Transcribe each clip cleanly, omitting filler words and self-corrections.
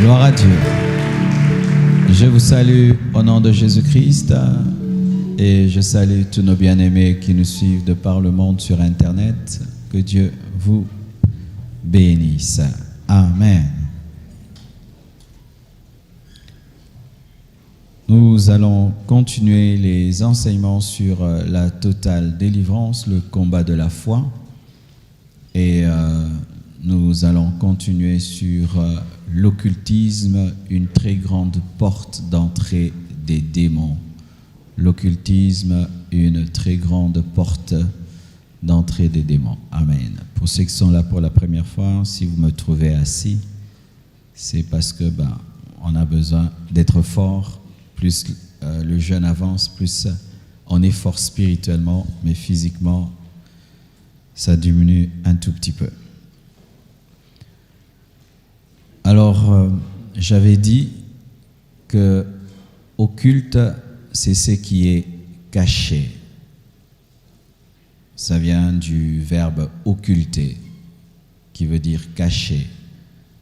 Gloire à Dieu. Je vous salue au nom de Jésus-Christ et je salue tous nos bien-aimés qui nous suivent de par le monde sur Internet. Que Dieu vous bénisse. Amen. Nous allons continuer les enseignements sur la totale délivrance, le combat de la foi. Et nous allons continuer sur l'occultisme, une très grande porte d'entrée des démons. L'occultisme, une très grande porte d'entrée des démons. Amen. Pour ceux qui sont là pour la première fois, si vous me trouvez assis, c'est parce que on a besoin d'être fort. Plus le jeûne avance, plus on est fort spirituellement, mais physiquement, ça diminue un tout petit peu. Alors, j'avais dit que occulte, c'est ce qui est caché. Ça vient du verbe occulter, qui veut dire cacher.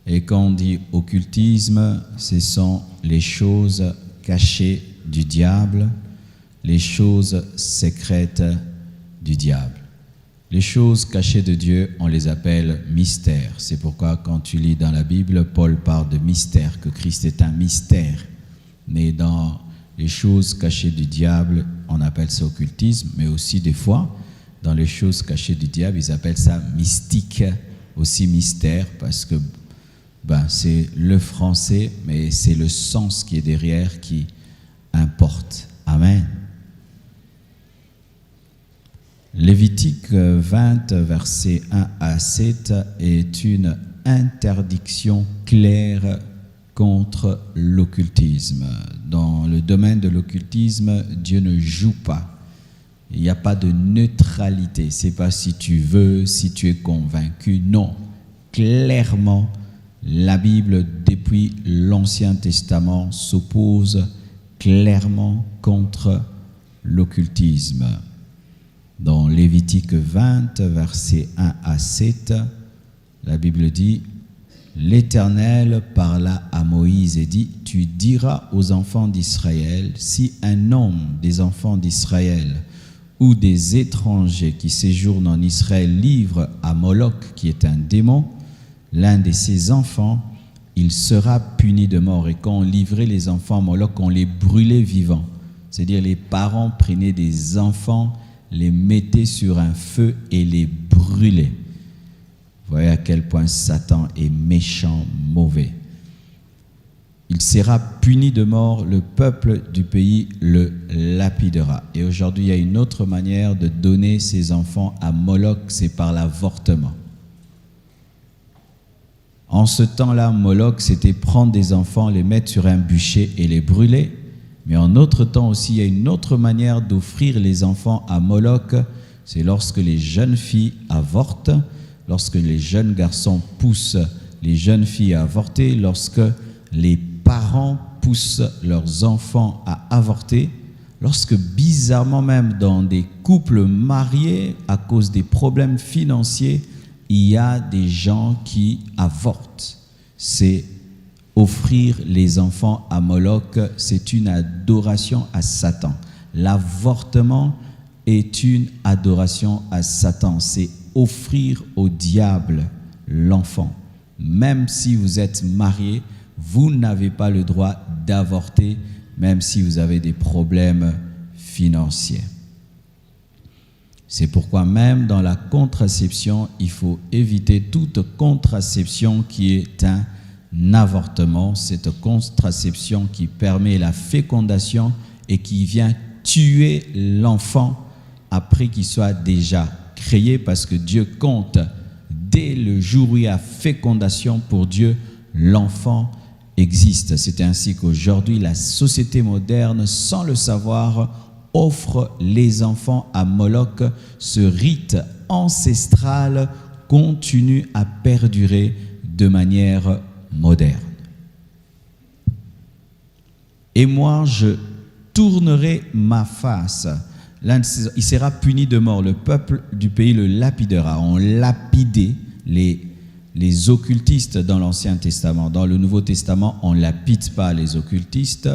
Et quand on dit occultisme, ce sont les choses cachées du diable, les choses secrètes du diable. Les choses cachées de Dieu, on les appelle mystères. C'est pourquoi quand tu lis dans la Bible, Paul parle de mystère, que Christ est un mystère. Mais dans les choses cachées du diable, on appelle ça occultisme, mais aussi des fois, dans les choses cachées du diable, ils appellent ça mystique, aussi mystère, parce que c'est le français, mais c'est le sens qui est derrière qui importe. Amen. Lévitique 20, versets 1 à 7 est une interdiction claire contre l'occultisme. Dans le domaine de l'occultisme, Dieu ne joue pas. Il n'y a pas de neutralité. C'est pas si tu veux, si tu es convaincu. Non. Clairement, la Bible, depuis l'Ancien Testament, s'oppose clairement contre l'occultisme. Dans Lévitique 20, versets 1 à 7, la Bible dit « L'Éternel parla à Moïse et dit « Tu diras aux enfants d'Israël, si un homme des enfants d'Israël ou des étrangers qui séjournent en Israël livre à Moloch, qui est un démon, l'un de ses enfants, il sera puni de mort. » Et quand on livrait les enfants à Moloch, on les brûlait vivants. C'est-à-dire les parents prenaient des enfants, les mettaient sur un feu et les brûlaient. Vous voyez à quel point Satan est méchant, mauvais. Il sera puni de mort, le peuple du pays le lapidera. Et aujourd'hui, il y a une autre manière de donner ses enfants à Moloch, c'est par l'avortement. En ce temps-là, Moloch, c'était prendre des enfants, les mettre sur un bûcher et les brûler. Mais en autre temps aussi, il y a une autre manière d'offrir les enfants à Moloch. C'est lorsque les jeunes filles avortent, lorsque les jeunes garçons poussent les jeunes filles à avorter, lorsque les parents poussent leurs enfants à avorter, lorsque bizarrement même dans des couples mariés, à cause des problèmes financiers, il y a des gens qui avortent. C'est offrir les enfants à Moloch, c'est une adoration à Satan. L'avortement est une adoration à Satan. C'est offrir au diable l'enfant. Même si vous êtes marié, vous n'avez pas le droit d'avorter, même si vous avez des problèmes financiers. C'est pourquoi même dans la contraception, il faut éviter toute contraception qui est un avortement, cette contraception qui permet la fécondation et qui vient tuer l'enfant après qu'il soit déjà créé, parce que Dieu compte dès le jour où il y a fécondation, pour Dieu, l'enfant existe. C'est ainsi qu'aujourd'hui, la société moderne, sans le savoir, offre les enfants à Moloch. Ce rite ancestral continue à perdurer de manière moderne. Et moi, je tournerai ma face. Il sera puni de mort. Le peuple du pays le lapidera. On lapidait les les occultistes dans l'Ancien Testament. Dans le Nouveau Testament, on ne lapide pas les occultistes,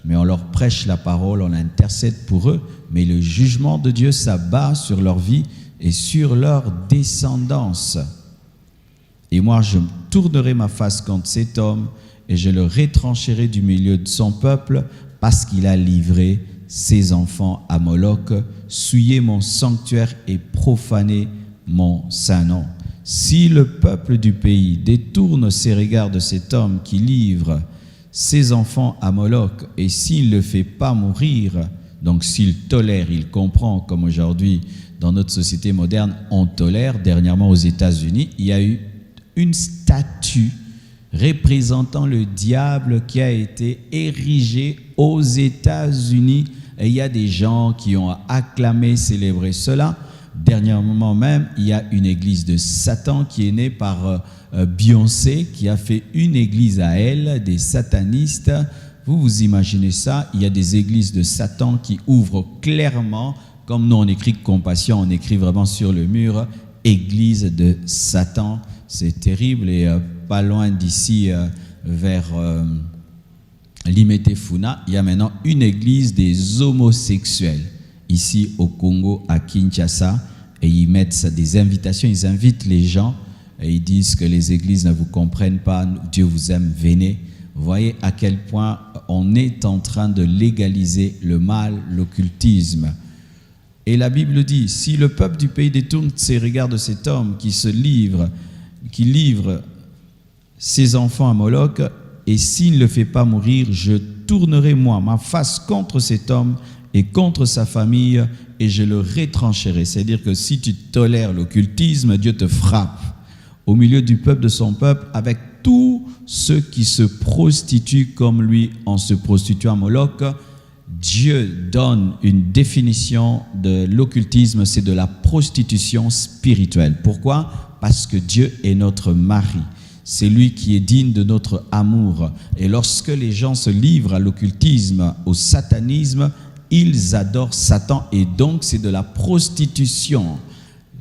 mais on leur prêche la parole, on intercède pour eux, mais le jugement de Dieu s'abat sur leur vie et sur leur descendance. Et moi, je tournerai ma face contre cet homme et je le retrancherai du milieu de son peuple parce qu'il a livré ses enfants à Moloch, souillé mon sanctuaire et profané mon saint nom. Si le peuple du pays détourne ses regards de cet homme qui livre ses enfants à Moloch, et s'il ne le fait pas mourir, donc s'il tolère, il comprend, comme aujourd'hui dans notre société moderne, on tolère. Dernièrement aux États-Unis, il y a eu une statue représentant le diable qui a été érigée aux États-Unis. Et il y a des gens qui ont acclamé, célébré cela. Dernièrement même, il y a une église de Satan qui est née par Beyoncé, qui a fait une église à elle, des satanistes. Vous imaginez ça? Il y a des églises de Satan qui ouvrent clairement, comme nous on écrit compassion, on écrit vraiment sur le mur, église de Satan. C'est terrible. Et pas loin d'ici, vers Limete-Funa, il y a maintenant une église des homosexuels. Ici au Congo, à Kinshasa, et ils mettent des invitations, ils invitent les gens et ils disent que les églises ne vous comprennent pas, Dieu vous aime, venez. Vous voyez à quel point on est en train de légaliser le mal, l'occultisme. Et la Bible dit, si le peuple du pays détourne ses regards de cet homme qui livre ses enfants à Moloch, et s'il ne le fait pas mourir, je tournerai moi ma face contre cet homme et contre sa famille, et je le retrancherai. C'est-à-dire que si tu tolères l'occultisme, Dieu te frappe au milieu du peuple, de son peuple, avec tous ceux qui se prostituent comme lui en se prostituant à Moloch. Dieu donne une définition de l'occultisme, c'est de la prostitution spirituelle. Pourquoi? Parce que Dieu est notre mari. C'est lui qui est digne de notre amour. Et lorsque les gens se livrent à l'occultisme, au satanisme, ils adorent Satan, et donc c'est de la prostitution.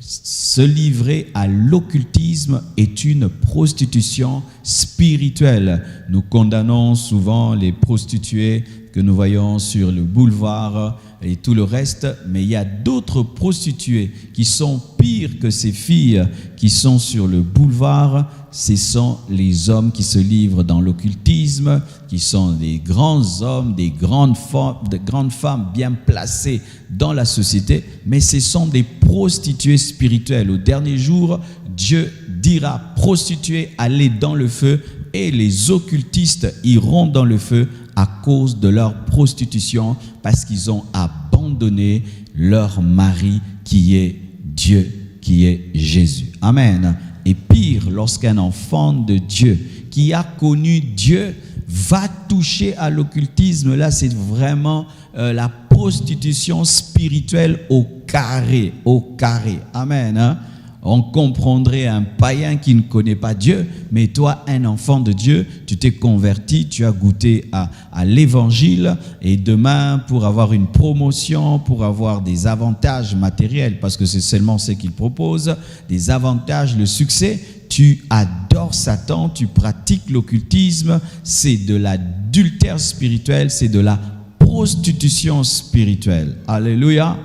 Se livrer à l'occultisme est une prostitution spirituelle. Nous condamnons souvent les prostituées que nous voyons sur le boulevard et tout le reste, mais il y a d'autres prostituées qui sont pires que ces filles qui sont sur le boulevard. Ce sont les hommes qui se livrent dans l'occultisme, qui sont des grands hommes, des grandes femmes bien placées dans la société, mais ce sont des prostituées spirituelles. Au dernier jour, Dieu dira: prostituées, allez dans le feu, et les occultistes iront dans le feu à cause de leur prostitution, parce qu'ils ont abandonné leur mari qui est Dieu, qui est Jésus. Amen. Et pire, lorsqu'un enfant de Dieu qui a connu Dieu va toucher à l'occultisme, là c'est vraiment la prostitution spirituelle au carré, au carré. Amen. Hein? On comprendrait un païen qui ne connaît pas Dieu, mais toi, un enfant de Dieu, tu t'es converti, tu as goûté à l'évangile, et demain, pour avoir une promotion, pour avoir des avantages matériels, parce que c'est seulement ce qu'il propose, des avantages, le succès, tu adores Satan, tu pratiques l'occultisme, c'est de l'adultère spirituel, c'est de la prostitution spirituelle. Alléluia.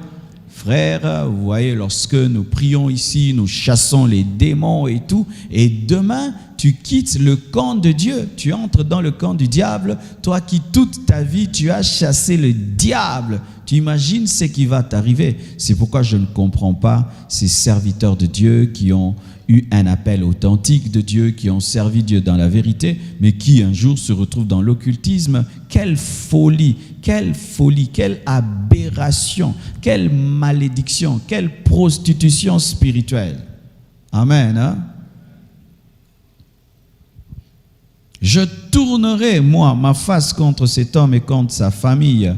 Frères, vous voyez, lorsque nous prions ici, nous chassons les démons et tout, et demain, tu quittes le camp de Dieu, tu entres dans le camp du diable, toi qui toute ta vie, tu as chassé le diable. Tu imagines ce qui va t'arriver. C'est pourquoi je ne comprends pas ces serviteurs de Dieu qui ont eu un appel authentique de Dieu, qui ont servi Dieu dans la vérité, mais qui un jour se retrouvent dans l'occultisme. Quelle folie, quelle aberration, quelle malédiction, quelle prostitution spirituelle. Amen. Hein? Je tournerai, moi, ma face contre cet homme et contre sa famille.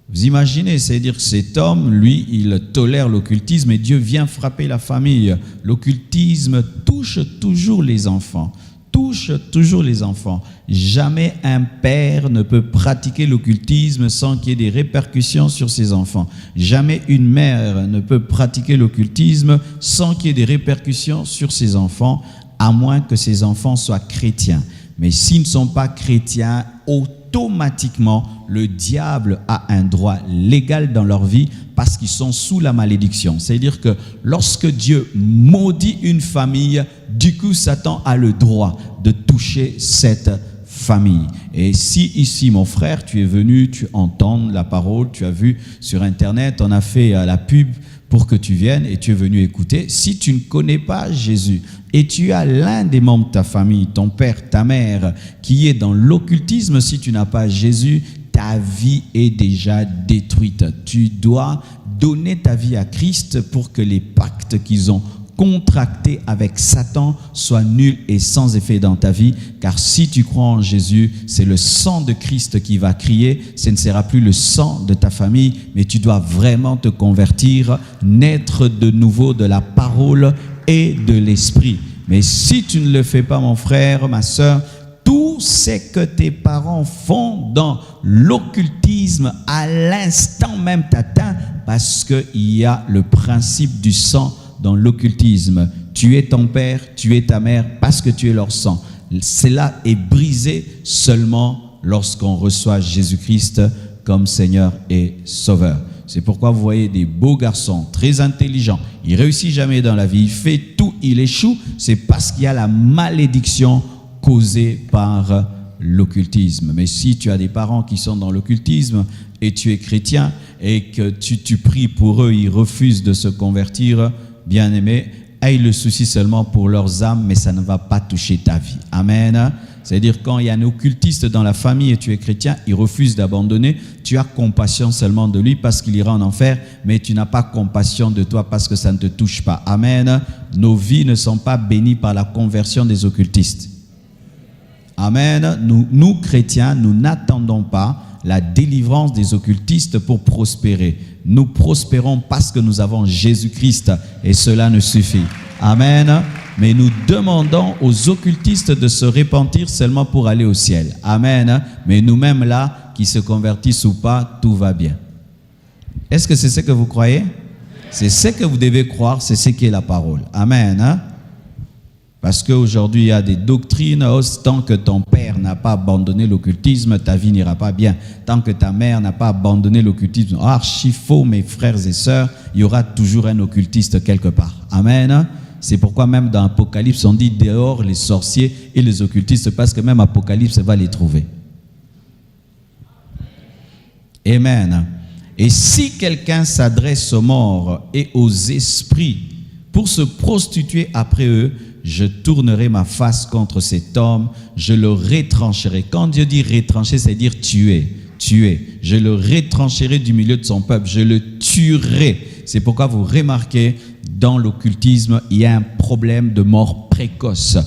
Vous imaginez, c'est-à-dire que cet homme, lui, il tolère l'occultisme et Dieu vient frapper la famille. L'occultisme touche toujours les enfants. Touche toujours les enfants. Jamais un père ne peut pratiquer l'occultisme sans qu'il y ait des répercussions sur ses enfants. Jamais une mère ne peut pratiquer l'occultisme sans qu'il y ait des répercussions sur ses enfants. à moins que ces enfants soient chrétiens. Mais s'ils ne sont pas chrétiens, automatiquement, le diable a un droit légal dans leur vie parce qu'ils sont sous la malédiction. C'est-à-dire que lorsque Dieu maudit une famille, du coup, Satan a le droit de toucher cette famille. Et si ici, mon frère, tu es venu, tu entends la parole, tu as vu sur Internet, on a fait la pub pour que tu viennes et tu es venu écouter. Si tu ne connais pas Jésus et tu as l'un des membres de ta famille, ton père, ta mère, qui est dans l'occultisme, si tu n'as pas Jésus, ta vie est déjà détruite. Tu dois donner ta vie à Christ pour que les pactes qu'ils ont contractés avec Satan soient nuls et sans effet dans ta vie, car si tu crois en Jésus, c'est le sang de Christ qui va crier, ce ne sera plus le sang de ta famille, mais tu dois vraiment te convertir, naître de nouveau de la parole et de l'esprit. Mais si tu ne le fais pas, mon frère, ma soeur, tout ce que tes parents font dans l'occultisme à l'instant même t'atteint, parce qu'il y a le principe du sang dans l'occultisme. Tu es ton père, tu es ta mère, parce que tu es leur sang. Cela est brisé seulement lorsqu'on reçoit Jésus-Christ comme Seigneur et Sauveur. C'est pourquoi vous voyez des beaux garçons, très intelligents. Il réussit jamais dans la vie, il fait tout, il échoue. C'est parce qu'il y a la malédiction causée par l'occultisme. Mais si tu as des parents qui sont dans l'occultisme et tu es chrétien et que tu pries pour eux, ils refusent de se convertir, bien-aimé, aie le souci seulement pour leurs âmes, mais ça ne va pas toucher ta vie. Amen. C'est-à-dire quand il y a un occultiste dans la famille et tu es chrétien, il refuse d'abandonner, tu as compassion seulement de lui parce qu'il ira en enfer, mais tu n'as pas compassion de toi parce que ça ne te touche pas. Amen. Nos vies ne sont pas bénies par la conversion des occultistes. Amen. Nous chrétiens, nous n'attendons pas la délivrance des occultistes pour prospérer. Nous prospérons parce que nous avons Jésus-Christ et cela nous suffit. Amen. Mais nous demandons aux occultistes de se repentir seulement pour aller au ciel. Amen. Mais nous-mêmes là, qui se convertissent ou pas, tout va bien. Est-ce que c'est ce que vous croyez? C'est ce que vous devez croire, c'est ce qui est la parole. Amen. Parce qu'aujourd'hui, il y a des doctrines, tant que ton père n'a pas abandonné l'occultisme, ta vie n'ira pas bien. Tant que ta mère n'a pas abandonné l'occultisme, archi faux, mes frères et sœurs, il y aura toujours un occultiste quelque part. Amen. C'est pourquoi même dans Apocalypse, on dit dehors les sorciers et les occultistes, parce que même Apocalypse va les trouver. Amen. Et si quelqu'un s'adresse aux morts et aux esprits pour se prostituer après eux, je tournerai ma face contre cet homme, je le retrancherai. Quand Dieu dit retrancher, c'est dire tuer. Je le retrancherai du milieu de son peuple, je le tuerai. C'est pourquoi vous remarquez, dans l'occultisme, il y a un problème de mort précoce.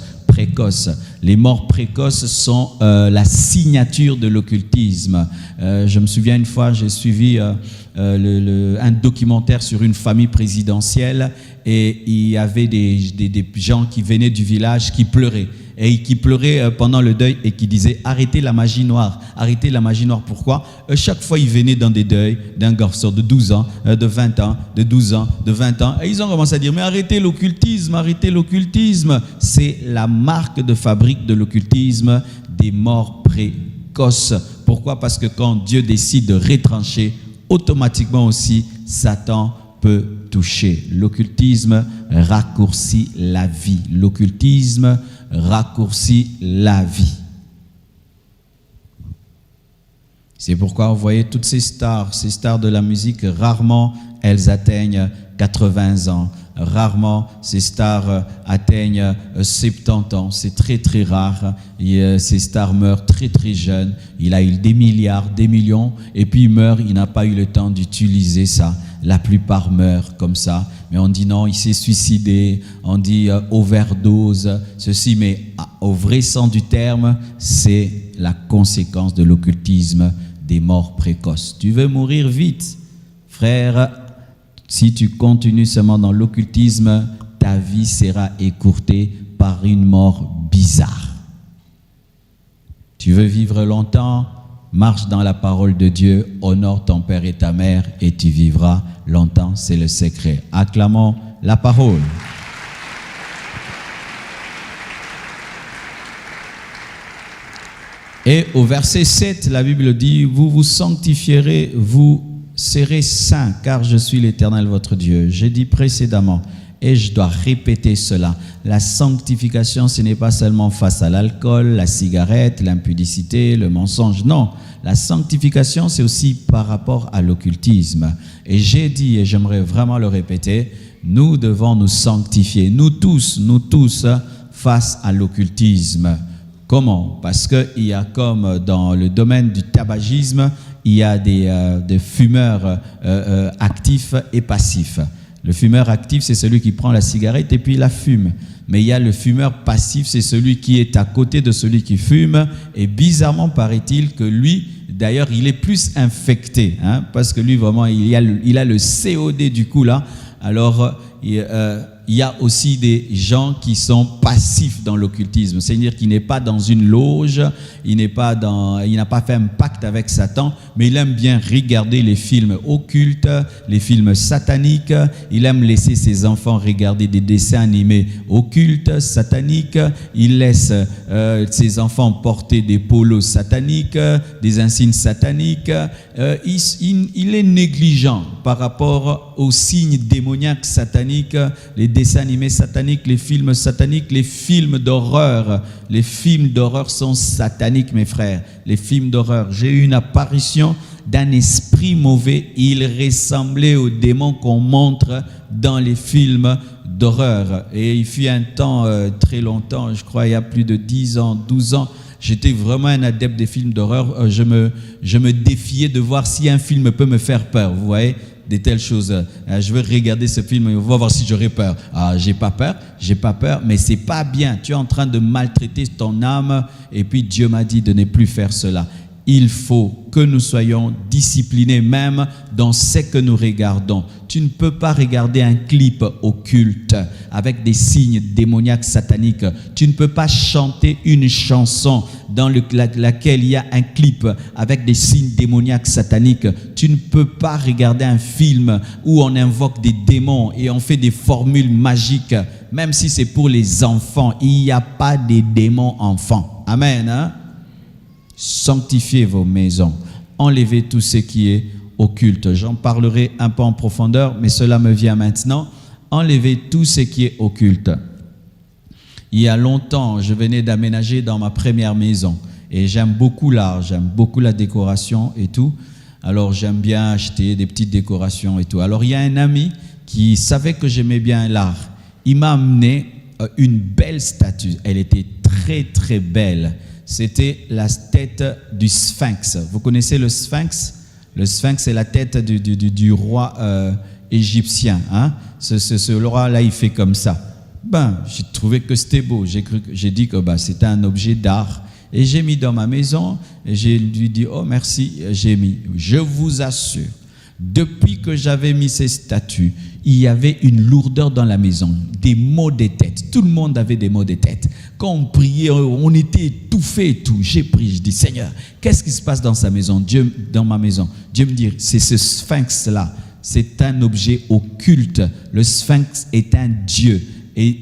Les morts précoces sont la signature de l'occultisme. Je me souviens une fois, j'ai suivi un documentaire sur une famille présidentielle et il y avait des gens qui venaient du village qui pleuraient. Et qui pleuraient pendant le deuil et qui disaient « Arrêtez la magie noire ». Arrêtez la magie noire. Pourquoi? Chaque fois, ils venaient dans des deuils d'un garçon de 12 ans, de 20 ans, de 12 ans, de 20 ans. Et ils ont commencé à dire « Mais arrêtez l'occultisme, arrêtez l'occultisme ». C'est la marque de fabrique de l'occultisme, des morts précoces. Pourquoi? Parce que quand Dieu décide de retrancher, automatiquement aussi, Satan peut toucher. L'occultisme raccourcit la vie. L'occultisme raccourcit la vie. C'est pourquoi vous voyez toutes ces stars de la musique, rarement elles atteignent 80 ans. Rarement ces stars atteignent 70 ans. C'est très très rare. Ces stars meurent très très jeunes. Il a eu des milliards, des millions, et puis il meurt, il n'a pas eu le temps d'utiliser ça. La plupart meurent comme ça. Mais on dit non, il s'est suicidé. On dit overdose, ceci. Mais au vrai sens du terme, c'est la conséquence de l'occultisme, des morts précoces. Tu veux mourir vite, frère? Si tu continues seulement dans l'occultisme, ta vie sera écourtée par une mort bizarre. Tu veux vivre longtemps? Marche dans la parole de Dieu, honore ton père et ta mère et tu vivras longtemps, c'est le secret. Acclamons la parole. Et au verset 7, la Bible dit, vous vous sanctifierez, vous serez saints, car je suis l'Éternel votre Dieu. J'ai dit précédemment, et je dois répéter cela. La sanctification, ce n'est pas seulement face à l'alcool, la cigarette, l'impudicité, le mensonge. Non, la sanctification, c'est aussi par rapport à l'occultisme. Et j'ai dit, et j'aimerais vraiment le répéter, nous devons nous sanctifier, nous tous, face à l'occultisme. Comment? Parce qu'il y a comme dans le domaine du tabagisme, il y a des fumeurs actifs et passifs. Le fumeur actif, c'est celui qui prend la cigarette et puis il la fume. Mais il y a le fumeur passif, c'est celui qui est à côté de celui qui fume. Et bizarrement, paraît-il que lui, d'ailleurs, il est plus infecté. Hein, parce que lui, vraiment, il a le COD du coup là. Alors, il y a aussi des gens qui sont passifs dans l'occultisme. C'est-à-dire qu'il n'est pas dans une loge, il n'a pas fait un pacte avec Satan, mais il aime bien regarder les films occultes, les films sataniques. Il aime laisser ses enfants regarder des dessins animés occultes, sataniques. Il laisse ses enfants porter des polos sataniques, des insignes sataniques. Il est négligent par rapport aux signes démoniaques sataniques, les dessins animés sataniques, les films sataniques, les films d'horreur. Les films d'horreur sont sataniques, mes frères. Les films d'horreur. J'ai eu une apparition d'un esprit mauvais. Il ressemblait aux démons qu'on montre dans les films d'horreur. Et il fut un temps, très longtemps, je crois il y a plus de 10 ans, 12 ans, j'étais vraiment un adepte des films d'horreur. Je me défiais de voir si un film peut me faire peur, vous voyez, des telles choses. Je vais regarder ce film et on va voir si j'aurai peur. J'ai pas peur, mais c'est pas bien. Tu es en train de maltraiter ton âme et puis Dieu m'a dit de ne plus faire cela. Il faut que nous soyons disciplinés même dans ce que nous regardons. Tu ne peux pas regarder un clip occulte avec des signes démoniaques sataniques. Tu ne peux pas chanter une chanson dans laquelle il y a un clip avec des signes démoniaques sataniques. Tu ne peux pas regarder un film où on invoque des démons et on fait des formules magiques. Même si c'est pour les enfants, il n'y a pas de démons enfants. Amen, hein? Sanctifiez vos maisons, enlevez tout ce qui est occulte. J'en parlerai un peu en profondeur, mais cela me vient maintenant. Enlevez tout ce qui est occulte. Il y a longtemps, je venais d'aménager dans ma première maison et j'aime beaucoup l'art, j'aime beaucoup la décoration et tout. Alors j'aime bien acheter des petites décorations et tout. Alors il y a un ami qui savait que j'aimais bien l'art. Il m'a amené une belle statue. Elle était très très belle. C'était la tête du Sphinx. Vous connaissez le Sphinx? Le Sphinx, c'est la tête du roi égyptien. Hein? Ce roi-là, il fait comme ça. J'ai trouvé que c'était beau. J'ai dit que c'était un objet d'art. Et j'ai mis dans ma maison. Et j'ai lui dit, oh merci, j'ai mis. Je vous assure, depuis que j'avais mis ces statues, il y avait une lourdeur dans la maison, des maux de tête. Tout le monde avait des maux de tête. Quand on priait, on était étouffés et tout. J'ai prié, je dis, Seigneur, qu'est-ce qui se passe dans sa maison? Dans ma maison. Dieu me dit, c'est ce sphinx-là. C'est un objet occulte. Le sphinx est un dieu et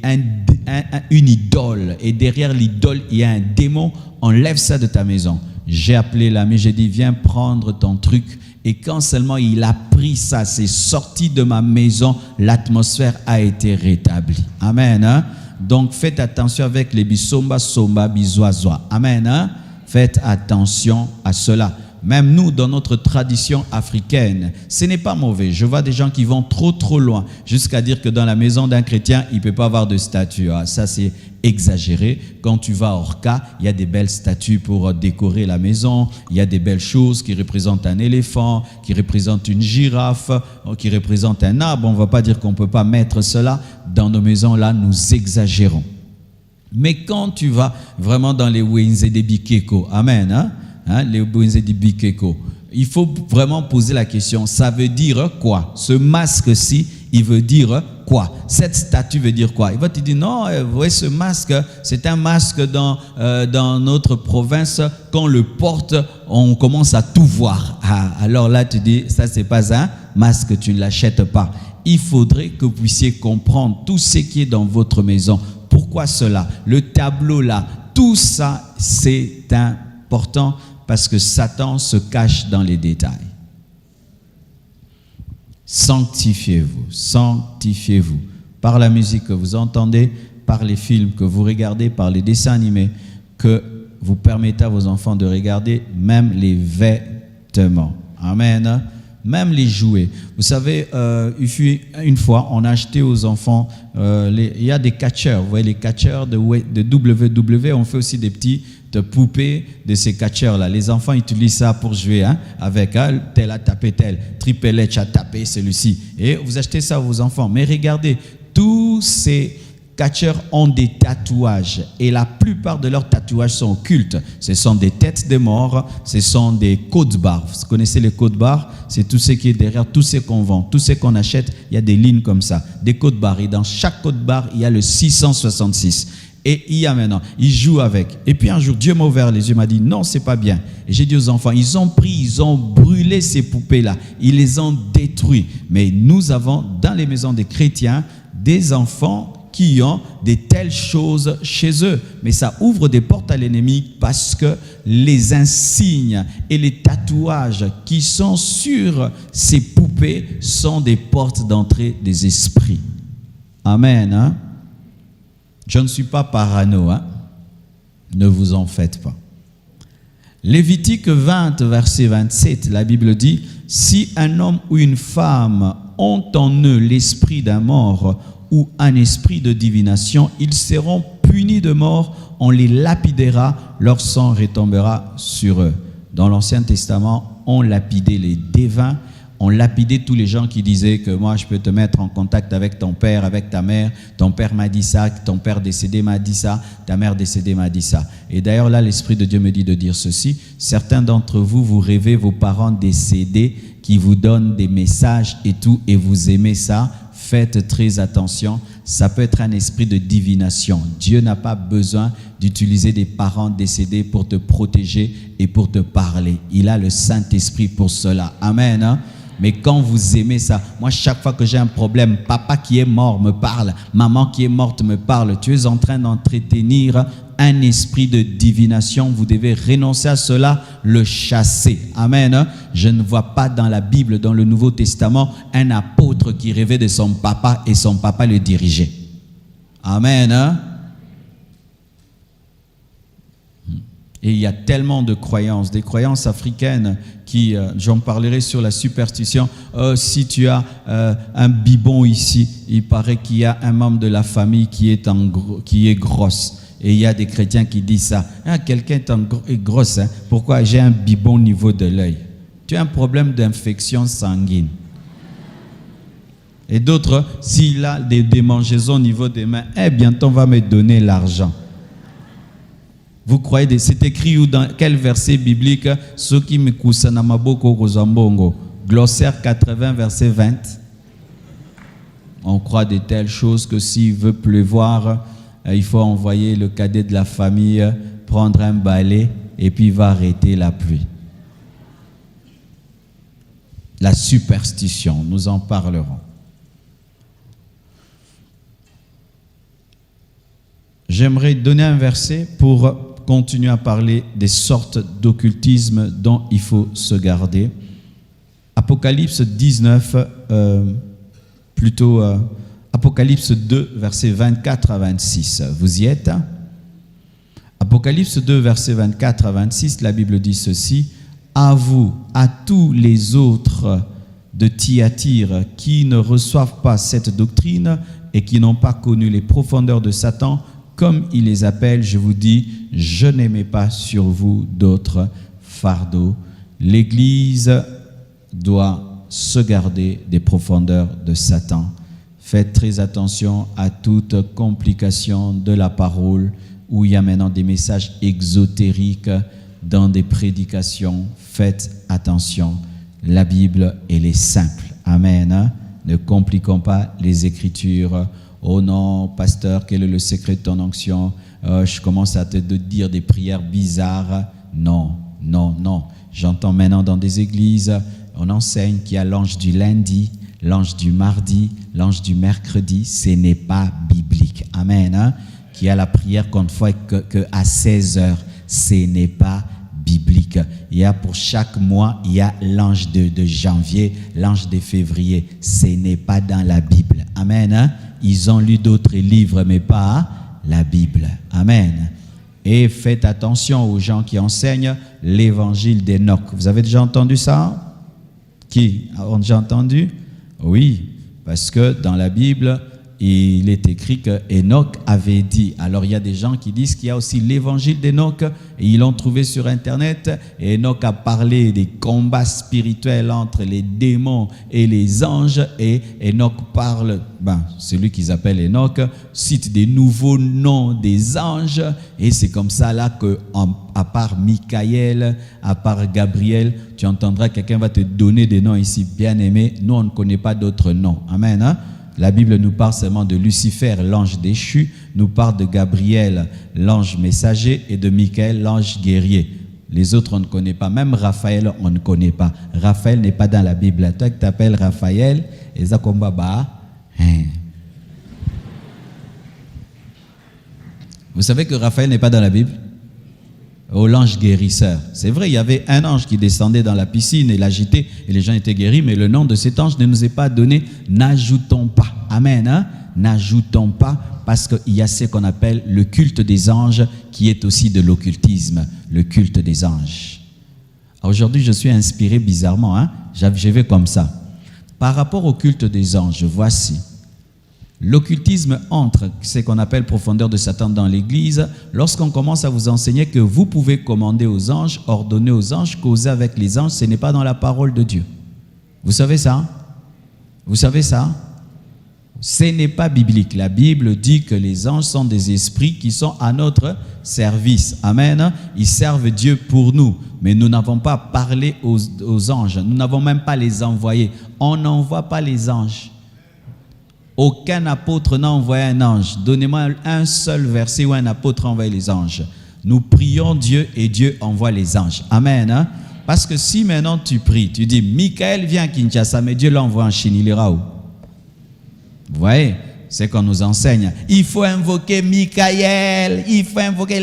une idole. Et derrière l'idole, il y a un démon. Enlève ça de ta maison. J'ai appelé l'ami, j'ai dit, viens prendre ton truc. Et quand seulement il a pris ça, c'est sorti de ma maison, l'atmosphère a été rétablie. Amen. Hein? Donc faites attention avec les bisomba, somba, bisoazoa. Amen. Hein? Faites attention à cela. Même nous, dans notre tradition africaine, ce n'est pas mauvais. Je vois des gens qui vont trop loin, jusqu'à dire que dans la maison d'un chrétien, il ne peut pas avoir de statue. Ah, ça, c'est exagéré. Quand tu vas à Orca, il y a des belles statues pour décorer la maison. Il y a des belles choses qui représentent un éléphant, qui représentent une girafe, qui représentent un arbre. On ne va pas dire qu'on ne peut pas mettre cela. Dans nos maisons, là, nous exagérons. Mais quand tu vas vraiment dans les Wenze de Bikeko, amen, hein? Les Wenze de Bikeko, il faut vraiment poser la question, ça veut dire quoi? Ce masque-ci, il veut dire quoi? Cette statue veut dire quoi? Il va te dire, non, vous voyez ce masque, c'est un masque dans notre province, quand on le porte, on commence à tout voir. Alors là, tu dis, ça c'est pas un masque, tu ne l'achètes pas. Il faudrait que vous puissiez comprendre tout ce qui est dans votre maison. Pourquoi cela? Le tableau là, tout ça, c'est un important parce que Satan se cache dans les détails. Sanctifiez-vous, sanctifiez-vous. Par la musique que vous entendez, par les films que vous regardez, par les dessins animés que vous permettez à vos enfants de regarder, même les vêtements. Amen. Même les jouets. Vous savez, une fois, on a acheté aux enfants, il y a des catcheurs, vous voyez les catcheurs de WWE, on fait aussi des petites poupées de ces catcheurs-là. Les enfants utilisent ça pour jouer avec, tel a tapé tel, Triple H a tapé celui-ci. Et vous achetez ça à vos enfants. Mais regardez, tous ces catcheurs ont des tatouages et la plupart de leurs tatouages sont occultes. Ce sont des têtes de morts, ce sont des codes barres. Vous connaissez les codes barres? C'est tout ce qui est derrière, tout ce qu'on vend, tout ce qu'on achète, il y a des lignes comme ça, des codes barres. Et dans chaque code barre, il y a le 666. Et il y a maintenant, ils jouent avec. Et puis un jour, Dieu m'a ouvert les yeux, m'a dit non, c'est pas bien. Et j'ai dit aux enfants, ils ont brûlé ces poupées-là, ils les ont détruites. Mais nous avons dans les maisons des chrétiens des enfants qui ont de telles choses chez eux. Mais ça ouvre des portes à l'ennemi parce que les insignes et les tatouages qui sont sur ces poupées sont des portes d'entrée des esprits. Amen. Je ne suis pas parano. Ne vous en faites pas. Lévitique 20, verset 27, la Bible dit « Si un homme ou une femme ont en eux l'esprit d'un mort ou un esprit de divination, ils seront punis de mort, on les lapidera, leur sang retombera sur eux. » Dans l'Ancien Testament, on lapidait les devins, on lapidait tous les gens qui disaient que moi je peux te mettre en contact avec ton père, avec ta mère, ton père m'a dit ça, ton père décédé m'a dit ça, ta mère décédée m'a dit ça. Et d'ailleurs là, l'Esprit de Dieu me dit de dire ceci, certains d'entre vous, vous rêvez vos parents décédés qui vous donnent des messages et tout, et vous aimez ça. Faites très attention, ça peut être un esprit de divination. Dieu n'a pas besoin d'utiliser des parents décédés pour te protéger et pour te parler. Il a le Saint-Esprit pour cela. Amen. Mais quand vous aimez ça, moi chaque fois que j'ai un problème, papa qui est mort me parle, maman qui est morte me parle, tu es en train d'entretenir un esprit de divination, vous devez renoncer à cela, le chasser. Amen. Je ne vois pas dans la Bible, dans le Nouveau Testament, un apôtre qui rêvait de son papa et son papa le dirigeait. Amen. Et il y a tellement de croyances, des croyances africaines qui, j'en parlerai sur la superstition. Si tu as un biberon ici, il paraît qu'il y a un membre de la famille qui est grosse. Et il y a des chrétiens qui disent ça. Quelqu'un est grosse. Pourquoi? J'ai un biberon au niveau de l'œil. Tu as un problème d'infection sanguine. Et d'autres, s'il a des démangeaisons au niveau des mains, bientôt on va me donner l'argent. Vous croyez, c'est écrit où dans quel verset biblique? Ceux qui me kusana maboko kozambongo. Glossaire 80, verset 20. On croit de telles choses que s'il veut pleuvoir, il faut envoyer le cadet de la famille prendre un balai et puis il va arrêter la pluie. La superstition, nous en parlerons. J'aimerais donner un verset pour continuer à parler des sortes d'occultisme dont il faut se garder. Apocalypse 19, Apocalypse 2, versets 24 à 26. Vous y êtes? Apocalypse 2, versets 24 à 26, la Bible dit ceci. À vous, à tous les autres de Thyatire qui ne reçoivent pas cette doctrine et qui n'ont pas connu les profondeurs de Satan, comme il les appelle, je vous dis, je ne mets pas sur vous d'autres fardeaux. L'Église doit se garder des profondeurs de Satan. Faites très attention à toute complication de la parole où il y a maintenant des messages exotériques dans des prédications. Faites attention. La Bible, elle est simple. Amen. Ne compliquons pas les Écritures. Oh non, pasteur, quel est le secret de ton onction? Je commence à te dire des prières bizarres. Non, non, non. J'entends maintenant dans des églises, on enseigne qu'il y a l'ange du lundi, l'ange du mardi, l'ange du mercredi. Ce n'est pas biblique. Amen. Qu'il y a la prière qu'on ne fait que à 16 heures. Ce n'est pas biblique. Il y a pour chaque mois, il y a l'ange de janvier, l'ange de février. Ce n'est pas dans la Bible. Amen. Hein? Ils ont lu d'autres livres, mais pas la Bible. Amen. Et faites attention aux gens qui enseignent l'évangile d'Enoch. Vous avez déjà entendu ça? Qui a déjà entendu? Oui, parce que dans la Bible, il est écrit que Enoch avait dit. Alors il y a des gens qui disent qu'il y a aussi l'évangile d'Enoch et ils l'ont trouvé sur internet. Et Enoch a parlé des combats spirituels entre les démons et les anges. Et Enoch parle, celui qu'ils appellent Enoch cite des nouveaux noms des anges. Et c'est comme ça là que, à part Michael, à part Gabriel, tu entendras quelqu'un va te donner des noms ici, bien aimé. Nous on ne connaît pas d'autres noms. Amen. Hein? La Bible nous parle seulement de Lucifer, l'ange déchu, nous parle de Gabriel, l'ange messager, et de Michael, l'ange guerrier. Les autres, on ne connaît pas. Même Raphaël, on ne connaît pas. Raphaël n'est pas dans la Bible. Toi qui t'appelles Raphaël, et ça comme Vous savez que Raphaël n'est pas dans la Bible? Oh, l'ange guérisseur. C'est vrai, il y avait un ange qui descendait dans la piscine et l'agitait et les gens étaient guéris, mais le nom de cet ange ne nous est pas donné. N'ajoutons pas. Amen. Hein? N'ajoutons pas, parce qu'il y a ce qu'on appelle le culte des anges qui est aussi de l'occultisme, le culte des anges. Aujourd'hui, je suis inspiré bizarrement. Hein? Je vais comme ça. Par rapport au culte des anges, voici. L'occultisme entre ce qu'on appelle profondeur de Satan dans l'Église lorsqu'on commence à vous enseigner que vous pouvez commander aux anges, ordonner aux anges, causer avec les anges. Ce n'est pas dans la parole de Dieu. Vous savez ça? Vous savez ça? Ce n'est pas biblique. La Bible dit que les anges sont des esprits qui sont à notre service. Amen. Ils servent Dieu pour nous. Mais nous n'avons pas parlé aux anges. Nous n'avons même pas les envoyés. On n'envoie pas les anges. Aucun apôtre n'a envoyé un ange. Donnez-moi un seul verset où un apôtre a envoyé les anges. Nous prions Dieu et Dieu envoie les anges. Amen. Hein? Parce que si maintenant tu pries, tu dis Michael vient à Kinshasa, mais Dieu l'envoie en Chine, il ira où? Vous voyez, c'est qu'on nous enseigne. Il faut invoquer Michael, il faut invoquer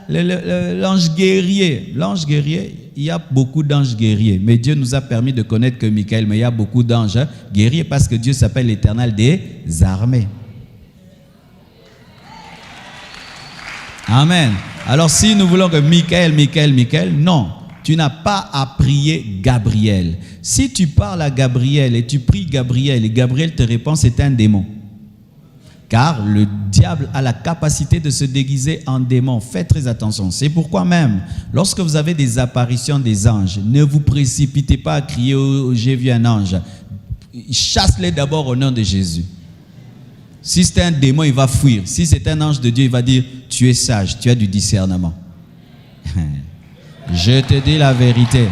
l'ange guerrier. L'ange guerrier, il y a beaucoup d'anges guerriers, mais Dieu nous a permis de connaître que Michael, mais il y a beaucoup d'anges guerriers parce que Dieu s'appelle l'Éternel des armées. Amen. Alors si nous voulons que Michael, non, tu n'as pas à prier Gabriel. Si tu parles à Gabriel et tu pries Gabriel et Gabriel te répond, c'est un démon. Car le diable a la capacité de se déguiser en démon. Faites très attention. C'est pourquoi même, lorsque vous avez des apparitions des anges, ne vous précipitez pas à crier oh, « j'ai vu un ange ». Chasse-les d'abord au nom de Jésus. Si c'est un démon, il va fuir. Si c'est un ange de Dieu, il va dire « tu es sage, tu as du discernement ». Je te dis la vérité.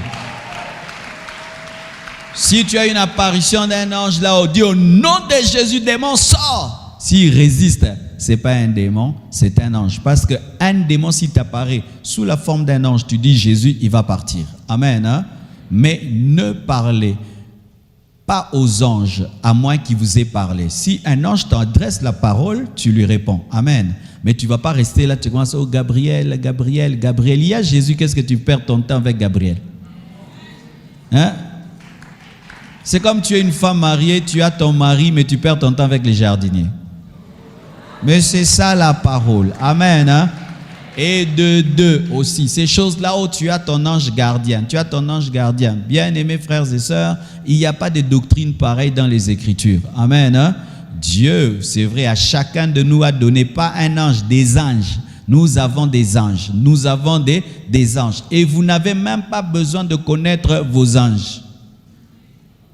Si tu as une apparition d'un ange là-haut, dis au nom de Jésus, démon, sort. S'il résiste, ce n'est pas un démon, c'est un ange. Parce qu'un démon, s'il t'apparaît sous la forme d'un ange, tu dis Jésus, il va partir. Amen. Hein? Mais ne parlez pas aux anges, à moins qu'il vous ait parlé. Si un ange t'adresse la parole, tu lui réponds. Amen. Mais tu ne vas pas rester là, tu commences, oh Gabriel. Il y a Jésus, qu'est-ce que tu perds ton temps avec Gabriel? Hein? C'est comme tu es une femme mariée, tu as ton mari, mais tu perds ton temps avec les jardiniers. Mais c'est ça la parole. Amen. Hein? Et de deux aussi. Ces choses-là où tu as ton ange gardien. Tu as ton ange gardien. Bien-aimés frères et sœurs, il n'y a pas de doctrine pareille dans les Écritures. Amen. Hein? Dieu, c'est vrai, à chacun de nous a donné pas un ange, des anges. Nous avons des anges. Nous avons des anges. Et vous n'avez même pas besoin de connaître vos anges.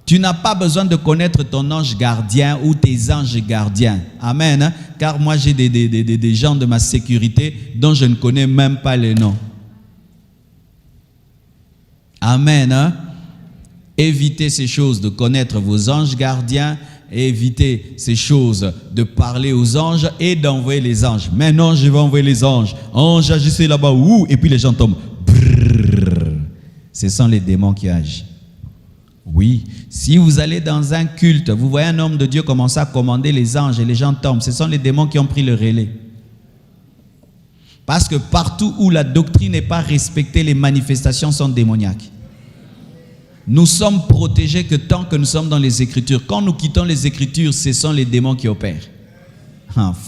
Tu n'as pas besoin de connaître ton ange gardien ou tes anges gardiens. Amen. Hein? Car moi, j'ai des gens de ma sécurité dont je ne connais même pas les noms. Amen. Hein? Évitez ces choses de connaître vos anges gardiens. Évitez ces choses de parler aux anges et d'envoyer les anges. Maintenant, je vais envoyer les anges. Ange, agissez là-bas. Ouh, et puis les gens tombent. Brrr. Ce sont les démons qui agissent. Oui, si vous allez dans un culte, vous voyez un homme de Dieu commencer à commander les anges et les gens tombent. Ce sont les démons qui ont pris le relais. Parce que partout où la doctrine n'est pas respectée, les manifestations sont démoniaques. Nous sommes protégés que tant que nous sommes dans les Écritures. Quand nous quittons les Écritures, ce sont les démons qui opèrent.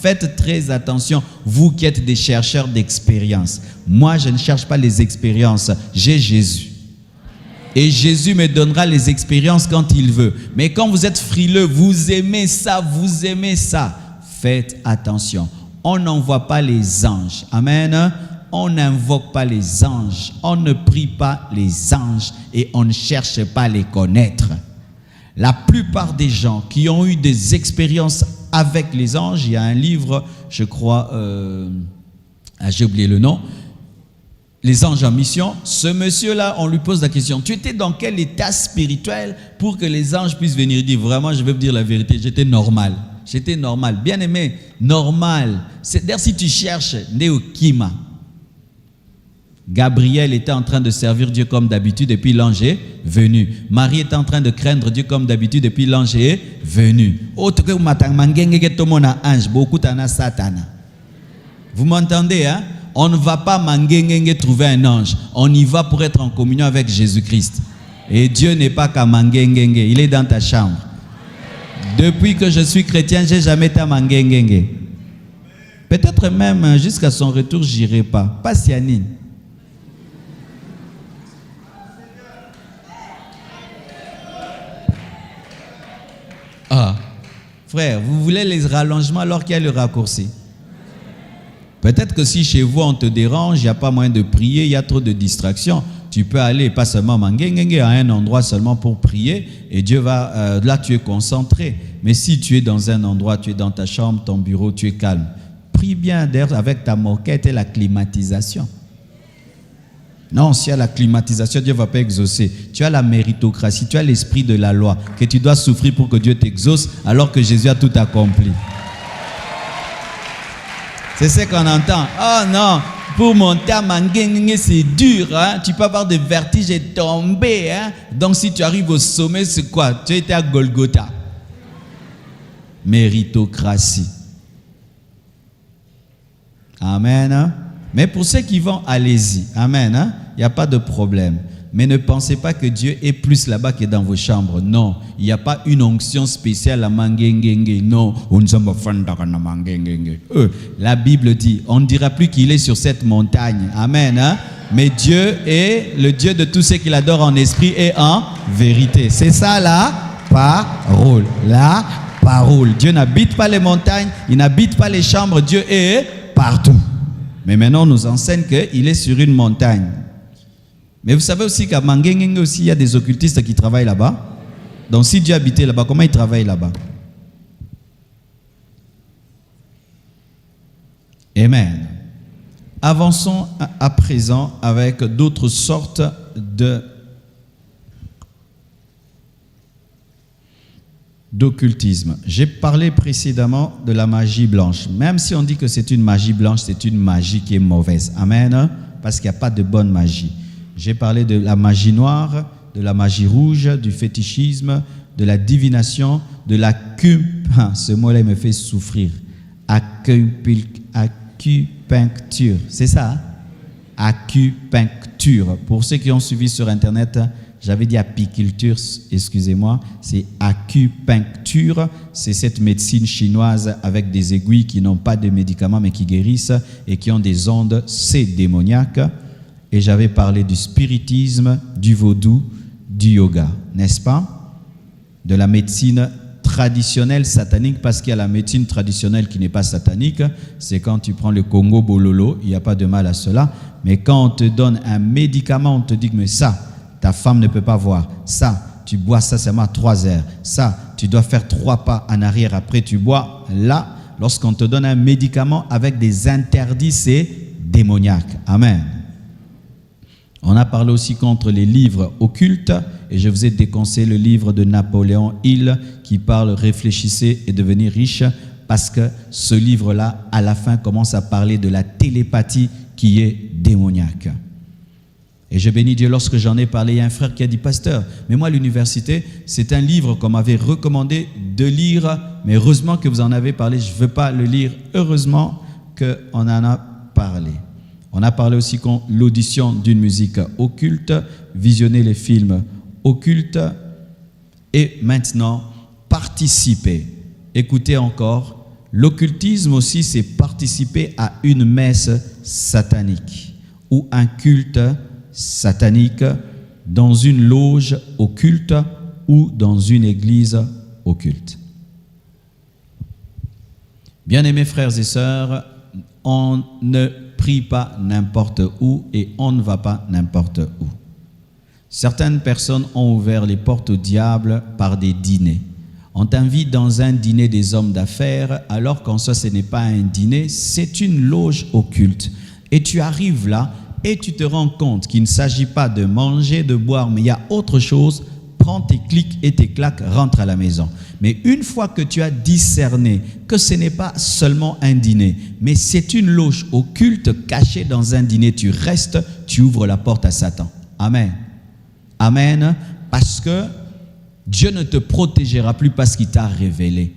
Faites très attention, vous qui êtes des chercheurs d'expérience. Moi, je ne cherche pas les expériences, j'ai Jésus. Et Jésus me donnera les expériences quand il veut. Mais quand vous êtes frileux, vous aimez ça, faites attention. On n'envoie pas les anges. Amen. On n'invoque pas les anges. On ne prie pas les anges. Et on ne cherche pas à les connaître. La plupart des gens qui ont eu des expériences avec les anges, il y a un livre, je crois, j'ai oublié le nom, Les anges en mission. Ce monsieur-là, on lui pose la question, tu étais dans quel état spirituel pour que les anges puissent venir? Il dit, vraiment, je vais vous dire la vérité, j'étais normal. J'étais normal, bien aimé, normal. C'est-à-dire, si tu cherches Néokima, Gabriel était en train de servir Dieu comme d'habitude et puis l'ange est venu. Marie était en train de craindre Dieu comme d'habitude et puis l'ange est venu. Vous m'entendez, hein? On ne va pas mangengenge trouver un ange. On y va pour être en communion avec Jésus-Christ. Et Dieu n'est pas qu'à mangengenge, il est dans ta chambre. Depuis que je suis chrétien, je n'ai jamais été à mangengenge. Peut-être même jusqu'à son retour, je n'irai pas. Pas Sianine. Ah, frère, vous voulez les rallongements alors qu'il y a le raccourci. Peut-être que si chez vous on te dérange, il n'y a pas moyen de prier, il y a trop de distractions, tu peux aller pas seulement à un endroit seulement pour prier et Dieu va, là tu es concentré. Mais si tu es dans un endroit, tu es dans ta chambre, ton bureau, tu es calme. Prie bien d'ailleurs avec ta moquette et la climatisation. Non, s'il y a la climatisation, Dieu ne va pas exaucer. Tu as la méritocratie, tu as l'esprit de la loi, que tu dois souffrir pour que Dieu t'exauce, alors que Jésus a tout accompli. C'est ce qu'on entend. Oh non, pour monter à Manguengue, c'est dur. Hein? Tu peux avoir des vertiges et tomber. Hein? Donc si tu arrives au sommet, c'est quoi? Tu étais à Golgotha. Méritocratie. Amen. Hein? Mais pour ceux qui vont, allez-y. Amen. Hein? Il n'y a pas de problème. Mais ne pensez pas que Dieu est plus là-bas que dans vos chambres. Non. Il n'y a pas une onction spéciale à Mangengenge. Non. La Bible dit, on ne dira plus qu'il est sur cette montagne. Amen. Hein? Mais Dieu est le Dieu de tous ceux qui l'adorent en esprit et en vérité. C'est ça la parole. La parole. Dieu n'habite pas les montagnes. Il n'habite pas les chambres. Dieu est partout. Mais maintenant, on nous enseigne qu'il est sur une montagne. Mais vous savez aussi qu'à Mangengenge aussi, il y a des occultistes qui travaillent là-bas. Donc si Dieu habitait là-bas, comment il travaille là-bas? Amen. Avançons à présent avec d'autres sortes d'occultisme. J'ai parlé précédemment de la magie blanche. Même si on dit que c'est une magie blanche, c'est une magie qui est mauvaise. Amen. Parce qu'il n'y a pas de bonne magie. J'ai parlé de la magie noire, de la magie rouge, du fétichisme, de la divination, de ce mot-là me fait souffrir. Acupuncture. C'est ça? Hein? Acupuncture. Pour ceux qui ont suivi sur Internet, j'avais dit apiculture, excusez-moi, c'est acupuncture, c'est cette médecine chinoise avec des aiguilles qui n'ont pas de médicaments mais qui guérissent et qui ont des ondes, c'est démoniaque. Et j'avais parlé du spiritisme, du vaudou, du yoga, n'est-ce pas? De la médecine traditionnelle satanique, parce qu'il y a la médecine traditionnelle qui n'est pas satanique, c'est quand tu prends le Congo Bololo, il n'y a pas de mal à cela, mais quand on te donne un médicament, on te dit que mais ça, ta femme ne peut pas voir. Ça, tu bois ça seulement à 3 heures. Ça, tu dois faire 3 pas en arrière. Après, tu bois. Là, lorsqu'on te donne un médicament avec des interdits, c'est démoniaque. Amen. On a parlé aussi contre les livres occultes. Et je vous ai déconseillé le livre de Napoléon Hill qui parle « Réfléchissez et devenez riche » parce que ce livre-là, à la fin, commence à parler de la télépathie qui est démoniaque. Et je bénis Dieu, lorsque j'en ai parlé, il y a un frère qui a dit « Pasteur, mais moi à l'université, c'est un livre qu'on m'avait recommandé de lire, mais heureusement que vous en avez parlé, je ne veux pas le lire. » Heureusement qu'on en a parlé. On a parlé aussi de l'audition d'une musique occulte, visionner les films occultes et maintenant participer. Écoutez encore, l'occultisme aussi c'est participer à une messe satanique ou un culte satanique dans une loge occulte ou dans une église occulte. Bien-aimés frères et sœurs, on ne prie pas n'importe où et on ne va pas n'importe où. Certaines personnes ont ouvert les portes au diable par des dîners. On t'invite dans un dîner des hommes d'affaires, alors qu'en soi ce n'est pas un dîner, c'est une loge occulte. Et tu arrives là et tu te rends compte qu'il ne s'agit pas de manger, de boire, mais il y a autre chose. Prends tes clics et tes claques, rentre à la maison. Mais une fois que tu as discerné que ce n'est pas seulement un dîner, mais c'est une loge occulte cachée dans un dîner, tu restes, tu ouvres la porte à Satan. Amen. Amen. Parce que Dieu ne te protégera plus parce qu'il t'a révélé.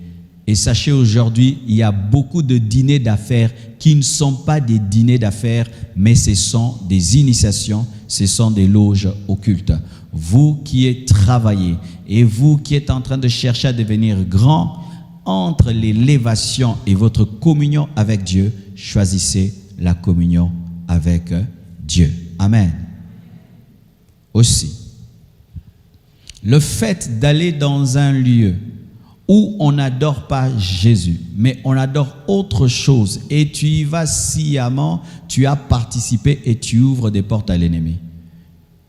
Et sachez aujourd'hui, il y a beaucoup de dîners d'affaires qui ne sont pas des dîners d'affaires, mais ce sont des initiations, ce sont des loges occultes. Vous qui êtes travaillé et vous qui êtes en train de chercher à devenir grand, entre l'élévation et votre communion avec Dieu, choisissez la communion avec Dieu. Amen. Aussi, le fait d'aller dans un lieu où on n'adore pas Jésus, mais on adore autre chose, et tu y vas sciemment, tu as participé et tu ouvres des portes à l'ennemi.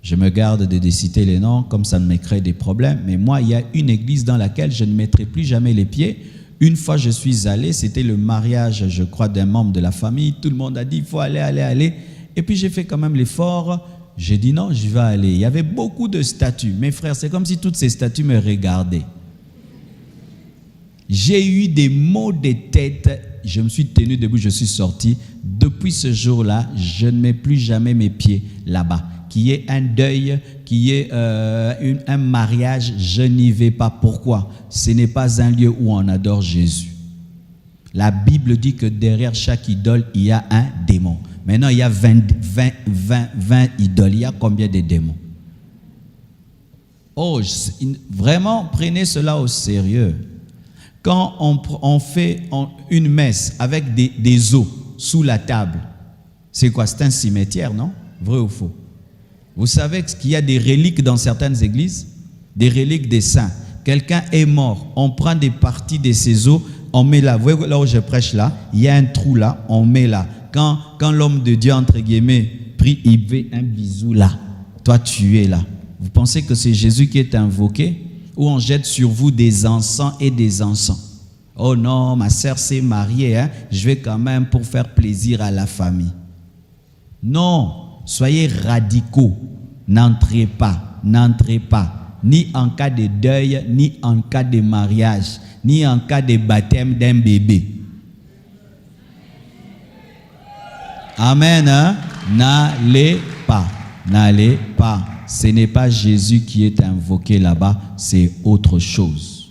Je me garde de citer les noms, comme ça ne me crée des problèmes, mais moi, il y a une église dans laquelle je ne mettrai plus jamais les pieds. Une fois, je suis allé, c'était le mariage, je crois, d'un membre de la famille. Tout le monde a dit, il faut aller. Et puis, j'ai fait quand même l'effort. J'ai dit, non, je vais aller. Il y avait beaucoup de statues. Mes frères, c'est comme si toutes ces statues me regardaient. J'ai eu des maux de tête. Je me suis tenu debout, je suis sorti. Depuis ce jour-là, je ne mets plus jamais mes pieds là-bas. Qu'il y ait un deuil, qu'il y ait un mariage, je n'y vais pas. Pourquoi? Ce n'est pas un lieu où on adore Jésus. La Bible dit que derrière chaque idole, il y a un démon. Maintenant, il y a 20 idoles. Il y a combien de démons? Oh, vraiment, prenez cela au sérieux. Quand on fait une messe avec des os sous la table, c'est quoi? C'est un cimetière, non? Vrai ou faux? Vous savez qu'il y a des reliques dans certaines églises, des reliques des saints. Quelqu'un est mort, on prend des parties de ses os, on met là. Vous voyez là où je prêche là, il y a un trou là, on met là. Quand l'homme de Dieu, entre guillemets, prie, il fait un bisou là. Toi, tu es là. Vous pensez que c'est Jésus qui est invoqué? Ou on jette sur vous des encens et des encens? Oh non, ma sœur s'est mariée, hein? Je vais quand même pour faire plaisir à la famille. Non. Soyez radicaux, n'entrez pas, ni en cas de deuil, ni en cas de mariage, ni en cas de baptême d'un bébé. Amen, hein? N'allez pas. Ce n'est pas Jésus qui est invoqué là-bas, c'est autre chose.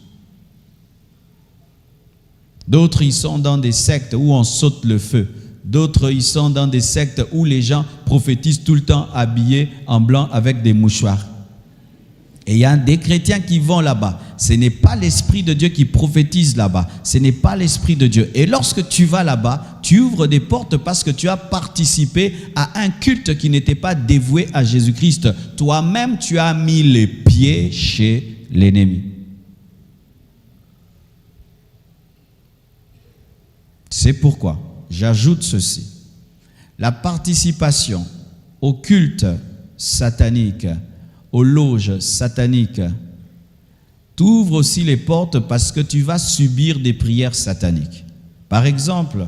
D'autres, ils sont dans des sectes où on saute le feu. D'autres, ils sont dans des sectes où les gens prophétisent tout le temps habillés en blanc avec des mouchoirs. Et il y a des chrétiens qui vont là-bas. Ce n'est pas l'Esprit de Dieu qui prophétise là-bas. Ce n'est pas l'Esprit de Dieu. Et lorsque tu vas là-bas, tu ouvres des portes parce que tu as participé à un culte qui n'était pas dévoué à Jésus-Christ. Toi-même, tu as mis les pieds chez l'ennemi. C'est pourquoi j'ajoute ceci. La participation au culte satanique, aux loges sataniques, t'ouvre aussi les portes parce que tu vas subir des prières sataniques. Par exemple,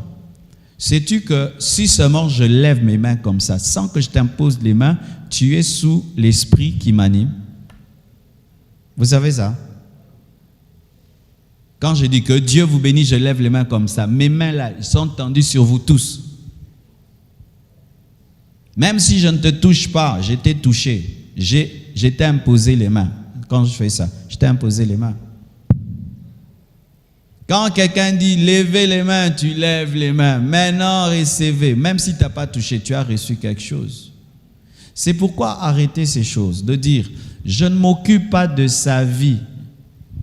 sais-tu que si seulement je lève mes mains comme ça, sans que je t'impose les mains, tu es sous l'esprit qui m'anime? Vous savez ça? Quand je dis que Dieu vous bénit, je lève les mains comme ça. Mes mains là, elles sont tendues sur vous tous. Même si je ne te touche pas, je t'ai touché. Je t'ai imposé les mains. Quand je fais ça, je t'ai imposé les mains. Quand quelqu'un dit levez les mains, tu lèves les mains. Maintenant, recevez. Même si tu n'as pas touché, tu as reçu quelque chose. C'est pourquoi arrêter ces choses, de dire je ne m'occupe pas de sa vie.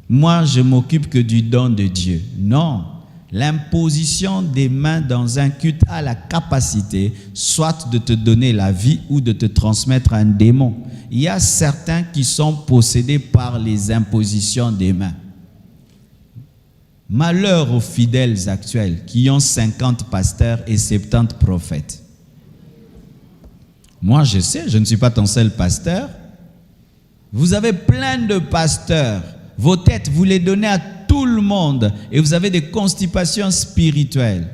Moi, je m'occupe que du don de Dieu. Non. L'imposition des mains dans un culte a la capacité soit de te donner la vie ou de te transmettre un démon. Il y a certains qui sont possédés par les impositions des mains. Malheur aux fidèles actuels qui ont 50 pasteurs et 70 prophètes. Moi, je sais, je ne suis pas ton seul pasteur. Vous avez plein de pasteurs. Vos têtes, vous les donnez à tout le monde et vous avez des constipations spirituelles.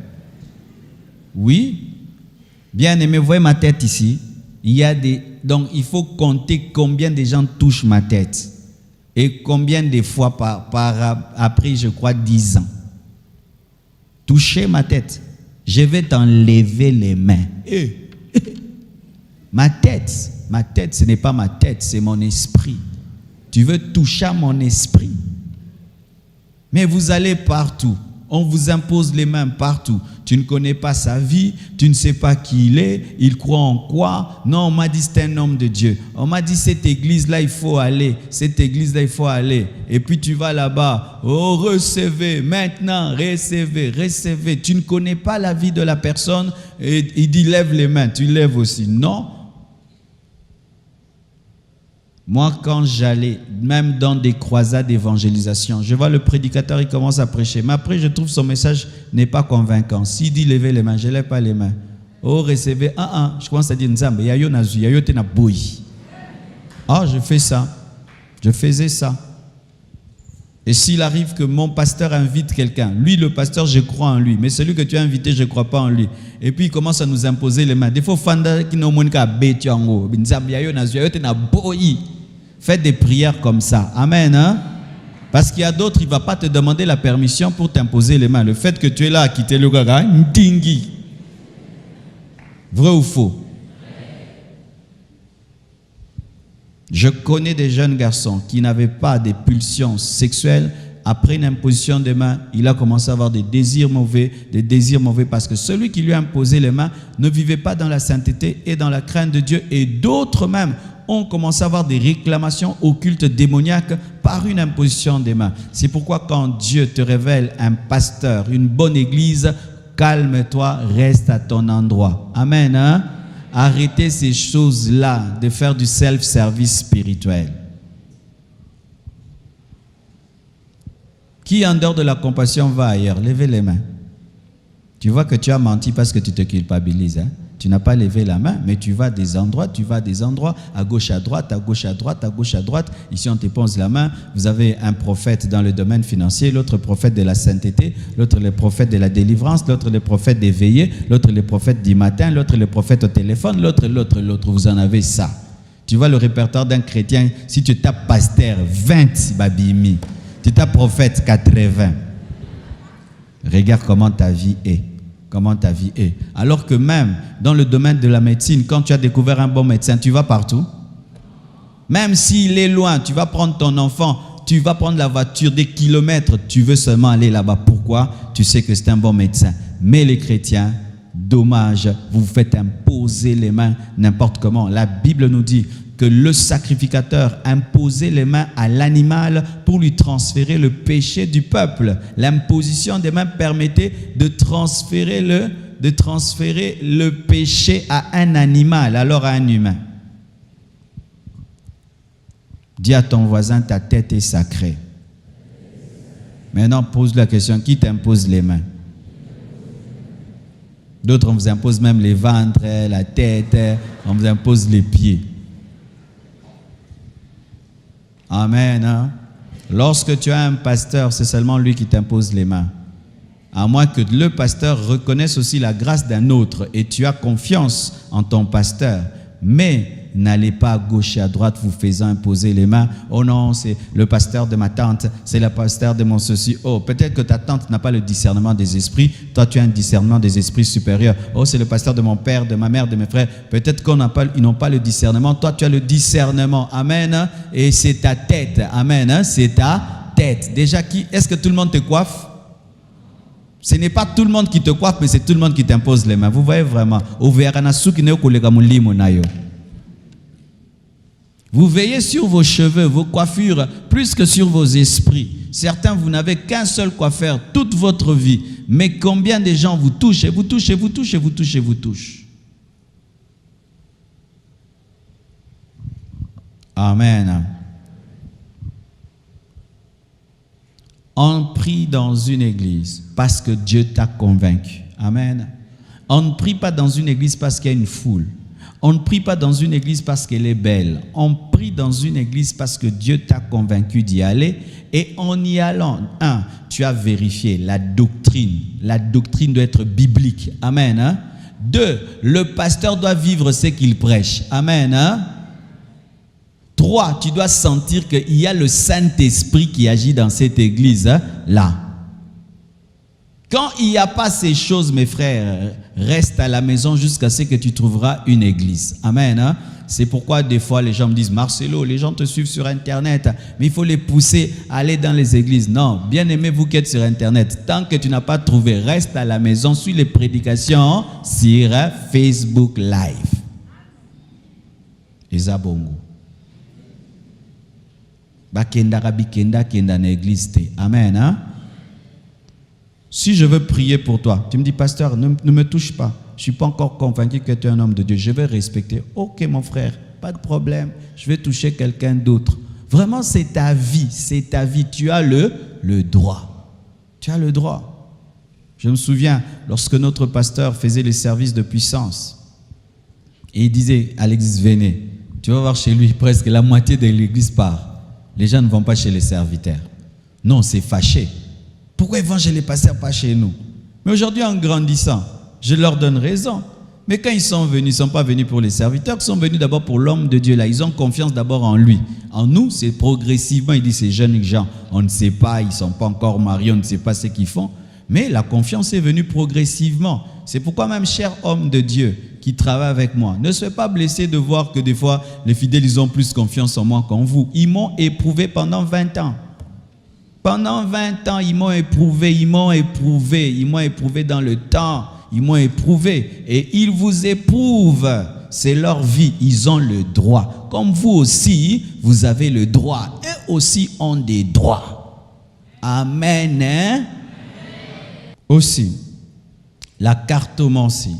Oui, bien aimé, vous voyez ma tête ici. Donc il faut compter combien de gens touchent ma tête et combien de fois après, je crois, 10 ans. Toucher ma tête, je vais t'enlever les mains. Ma tête, ce n'est pas ma tête, c'est mon esprit. Tu veux toucher à mon esprit. Mais vous allez partout. On vous impose les mains partout. Tu ne connais pas sa vie, tu ne sais pas qui il est, il croit en quoi. Non, on m'a dit c'est un homme de Dieu. On m'a dit cette église-là, il faut aller. Cette église-là, il faut aller. Et puis tu vas là-bas. Oh, recevez, maintenant, recevez, recevez. Tu ne connais pas la vie de la personne et il dit lève les mains. Tu lèves aussi. Non. Moi, quand j'allais, même dans des croisades d'évangélisation, je vois le prédicateur, il commence à prêcher. Mais après, je trouve son message n'est pas convaincant. S'il dit levez les mains, je ne lève pas les mains. Oh, recevez. Je commence à dire Nzambe, yayo nazu, yayo te na boyi. Je fais ça. Je faisais ça. Et s'il arrive que mon pasteur invite quelqu'un, lui, le pasteur, je crois en lui. Mais celui que tu as invité, je ne crois pas en lui. Et puis, il commence à nous imposer les mains. Des fois, fanda qui n'ont pas bêti en haut. Nzambe, yayo nazu, yayo te na boyi. Faites des prières comme ça. Amen. Hein? Parce qu'il y a d'autres, il ne va pas te demander la permission pour t'imposer les mains. Le fait que tu es là à quitter le gaga, ndingi. Vrai ou faux? Je connais des jeunes garçons qui n'avaient pas des pulsions sexuelles. Après une imposition des mains, il a commencé à avoir des désirs mauvais parce que celui qui lui a imposé les mains ne vivait pas dans la sainteté et dans la crainte de Dieu. Et d'autres même ont commencé à avoir des réclamations occultes démoniaques par une imposition des mains. C'est pourquoi quand Dieu te révèle un pasteur, une bonne église, calme-toi, reste à ton endroit. Amen. Hein? Arrêtez ces choses-là de faire du self-service spirituel. Qui en dehors de la compassion va ailleurs? Levez les mains. Tu vois que tu as menti parce que tu te culpabilises. Hein? Tu n'as pas levé la main, mais tu vas à des endroits, à gauche, à droite, à gauche, à droite, à gauche, à droite. Ici, on te pose la main. Vous avez un prophète dans le domaine financier, l'autre prophète de la sainteté, l'autre le prophète de la délivrance, l'autre le prophète des veillées, l'autre le prophète du matin, l'autre le prophète au téléphone, l'autre. Vous en avez ça. Tu vois le répertoire d'un chrétien, si tu tapes pasteur, 20 babimi. Tu tapes prophète, 80. Regarde comment ta vie est. Comment ta vie est. Alors que même dans le domaine de la médecine, quand tu as découvert un bon médecin, tu vas partout. Même s'il est loin, tu vas prendre ton enfant, tu vas prendre la voiture des kilomètres, tu veux seulement aller là-bas. Pourquoi? Tu sais que c'est un bon médecin. Mais les chrétiens, dommage, vous vous faites imposer les mains n'importe comment. La Bible nous dit que le sacrificateur imposait les mains à l'animal pour lui transférer le péché du peuple. L'imposition des mains permettait de transférer le péché à un animal, alors à un humain. Dis à ton voisin, ta tête est sacrée. Maintenant, pose la question, qui t'impose les mains? D'autres, on vous impose même les ventres, la tête, on vous impose les pieds. Amen. Hein? Lorsque tu as un pasteur, c'est seulement lui qui t'impose les mains. À moins que le pasteur reconnaisse aussi la grâce d'un autre et tu as confiance en ton pasteur. Mais n'allez pas à gauche et à droite vous faisant imposer les mains. Oh non, c'est le pasteur de ma tante, c'est le pasteur de mon ceci. Oh, peut-être que ta tante n'a pas le discernement des esprits. Toi, tu as un discernement des esprits supérieurs. Oh, c'est le pasteur de mon père, de ma mère, de mes frères. Peut-être qu'ils n'ont pas le discernement. Toi, tu as le discernement. Amen. Et c'est ta tête. Amen. C'est ta tête. Déjà, est-ce que tout le monde te coiffe? Ce n'est pas tout le monde qui te coiffe, mais c'est tout le monde qui t'impose les mains. Vous voyez vraiment. Vous veillez sur vos cheveux, vos coiffures, plus que sur vos esprits. Certains, vous n'avez qu'un seul coiffeur toute votre vie. Mais combien de gens vous touchent, et vous touchent, et vous touchent, et vous touchent, et vous touchent. Amen. On prie dans une église parce que Dieu t'a convaincu. Amen. On ne prie pas dans une église parce qu'il y a une foule. On ne prie pas dans une église parce qu'elle est belle. On prie dans une église parce que Dieu t'a convaincu d'y aller. Et en y allant, tu as vérifié la doctrine. La doctrine doit être biblique. Amen. Hein? 2, le pasteur doit vivre ce qu'il prêche. Amen. Hein? 3, tu dois sentir qu'il y a le Saint-Esprit qui agit dans cette église-là. Quand il n'y a pas ces choses, mes frères, reste à la maison jusqu'à ce que tu trouveras une église. Amen. Hein? C'est pourquoi des fois les gens me disent, Marcelo, les gens te suivent sur Internet, mais il faut les pousser à aller dans les églises. Non, bien aimé, vous qui êtes sur Internet, tant que tu n'as pas trouvé, reste à la maison, suis les prédications sur Facebook Live. Ezabongo. Amen. Hein? Si je veux prier pour toi, tu me dis, pasteur, ne me touche pas. Je ne suis pas encore convaincu que tu es un homme de Dieu. Je vais respecter. Ok, mon frère, pas de problème. Je vais toucher quelqu'un d'autre. Vraiment, c'est ta vie. C'est ta vie. Tu as le droit. Tu as le droit. Je me souviens, lorsque notre pasteur faisait les services de puissance, et il disait, Alexis, venez. Tu vas voir chez lui, presque la moitié de l'église part. Les gens ne vont pas chez les serviteurs. Non, c'est fâché. Pourquoi ils vont chez les pasteurs, pas chez nous? Mais aujourd'hui, en grandissant, je leur donne raison. Mais quand ils sont venus, ils ne sont pas venus pour les serviteurs, ils sont venus d'abord pour l'homme de Dieu. Là, ils ont confiance d'abord en lui. En nous, c'est progressivement. Il dit, ces jeunes gens, on ne sait pas, ils ne sont pas encore mariés, on ne sait pas ce qu'ils font. Mais la confiance est venue progressivement. C'est pourquoi même, cher homme de Dieu, qui travaille avec moi, ne soyez pas blessé de voir que des fois, les fidèles, ils ont plus confiance en moi qu'en vous. Ils m'ont éprouvé pendant 20 ans. Pendant 20 ans, ils m'ont éprouvé dans le temps, ils m'ont éprouvé. Et ils vous éprouvent, c'est leur vie, ils ont le droit. Comme vous aussi, vous avez le droit. Eux aussi ont des droits. Amen. Hein? Aussi, la cartomancie.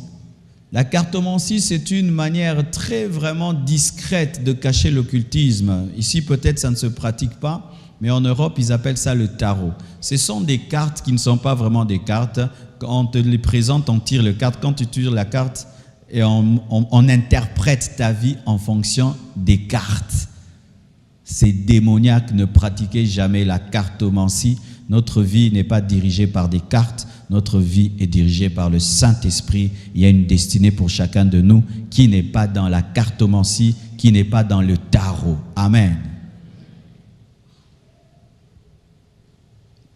La cartomancie, c'est une manière très vraiment discrète de cacher l'occultisme. Ici, peut-être, ça ne se pratique pas, mais en Europe, ils appellent ça le tarot. Ce sont des cartes qui ne sont pas vraiment des cartes. Quand on te les présente, on tire les cartes. Quand tu tires la carte, et on interprète ta vie en fonction des cartes. C'est démoniaque, ne pratiquez jamais la cartomancie. Notre vie n'est pas dirigée par des cartes. Notre vie est dirigée par le Saint-Esprit. Il y a une destinée pour chacun de nous qui n'est pas dans la cartomancie, qui n'est pas dans le tarot. Amen.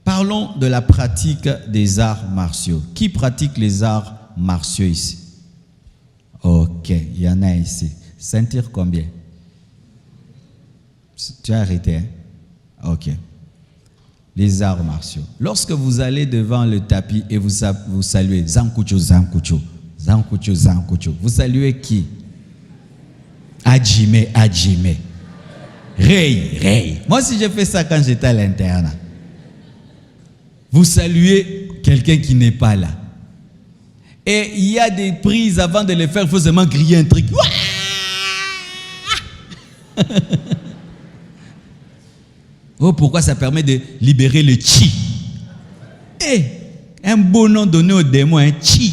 Parlons de la pratique des arts martiaux. Qui pratique les arts martiaux ici? Ok, il y en a ici. Ceinture combien? Tu as arrêté, hein? Ok. Les arts martiaux. Lorsque vous allez devant le tapis et vous saluez Zankucho, Zankucho, Zankucho, Zankucho, vous saluez qui? Adjime, Adjime. Rei, Rei. Moi, si j'ai fait ça quand j'étais à l'internat, vous saluez quelqu'un qui n'est pas là. Et il y a des prises avant de le faire, il faut seulement crier un truc. Oh, pourquoi ça permet de libérer le chi? Eh, un beau nom donné au démon, un chi.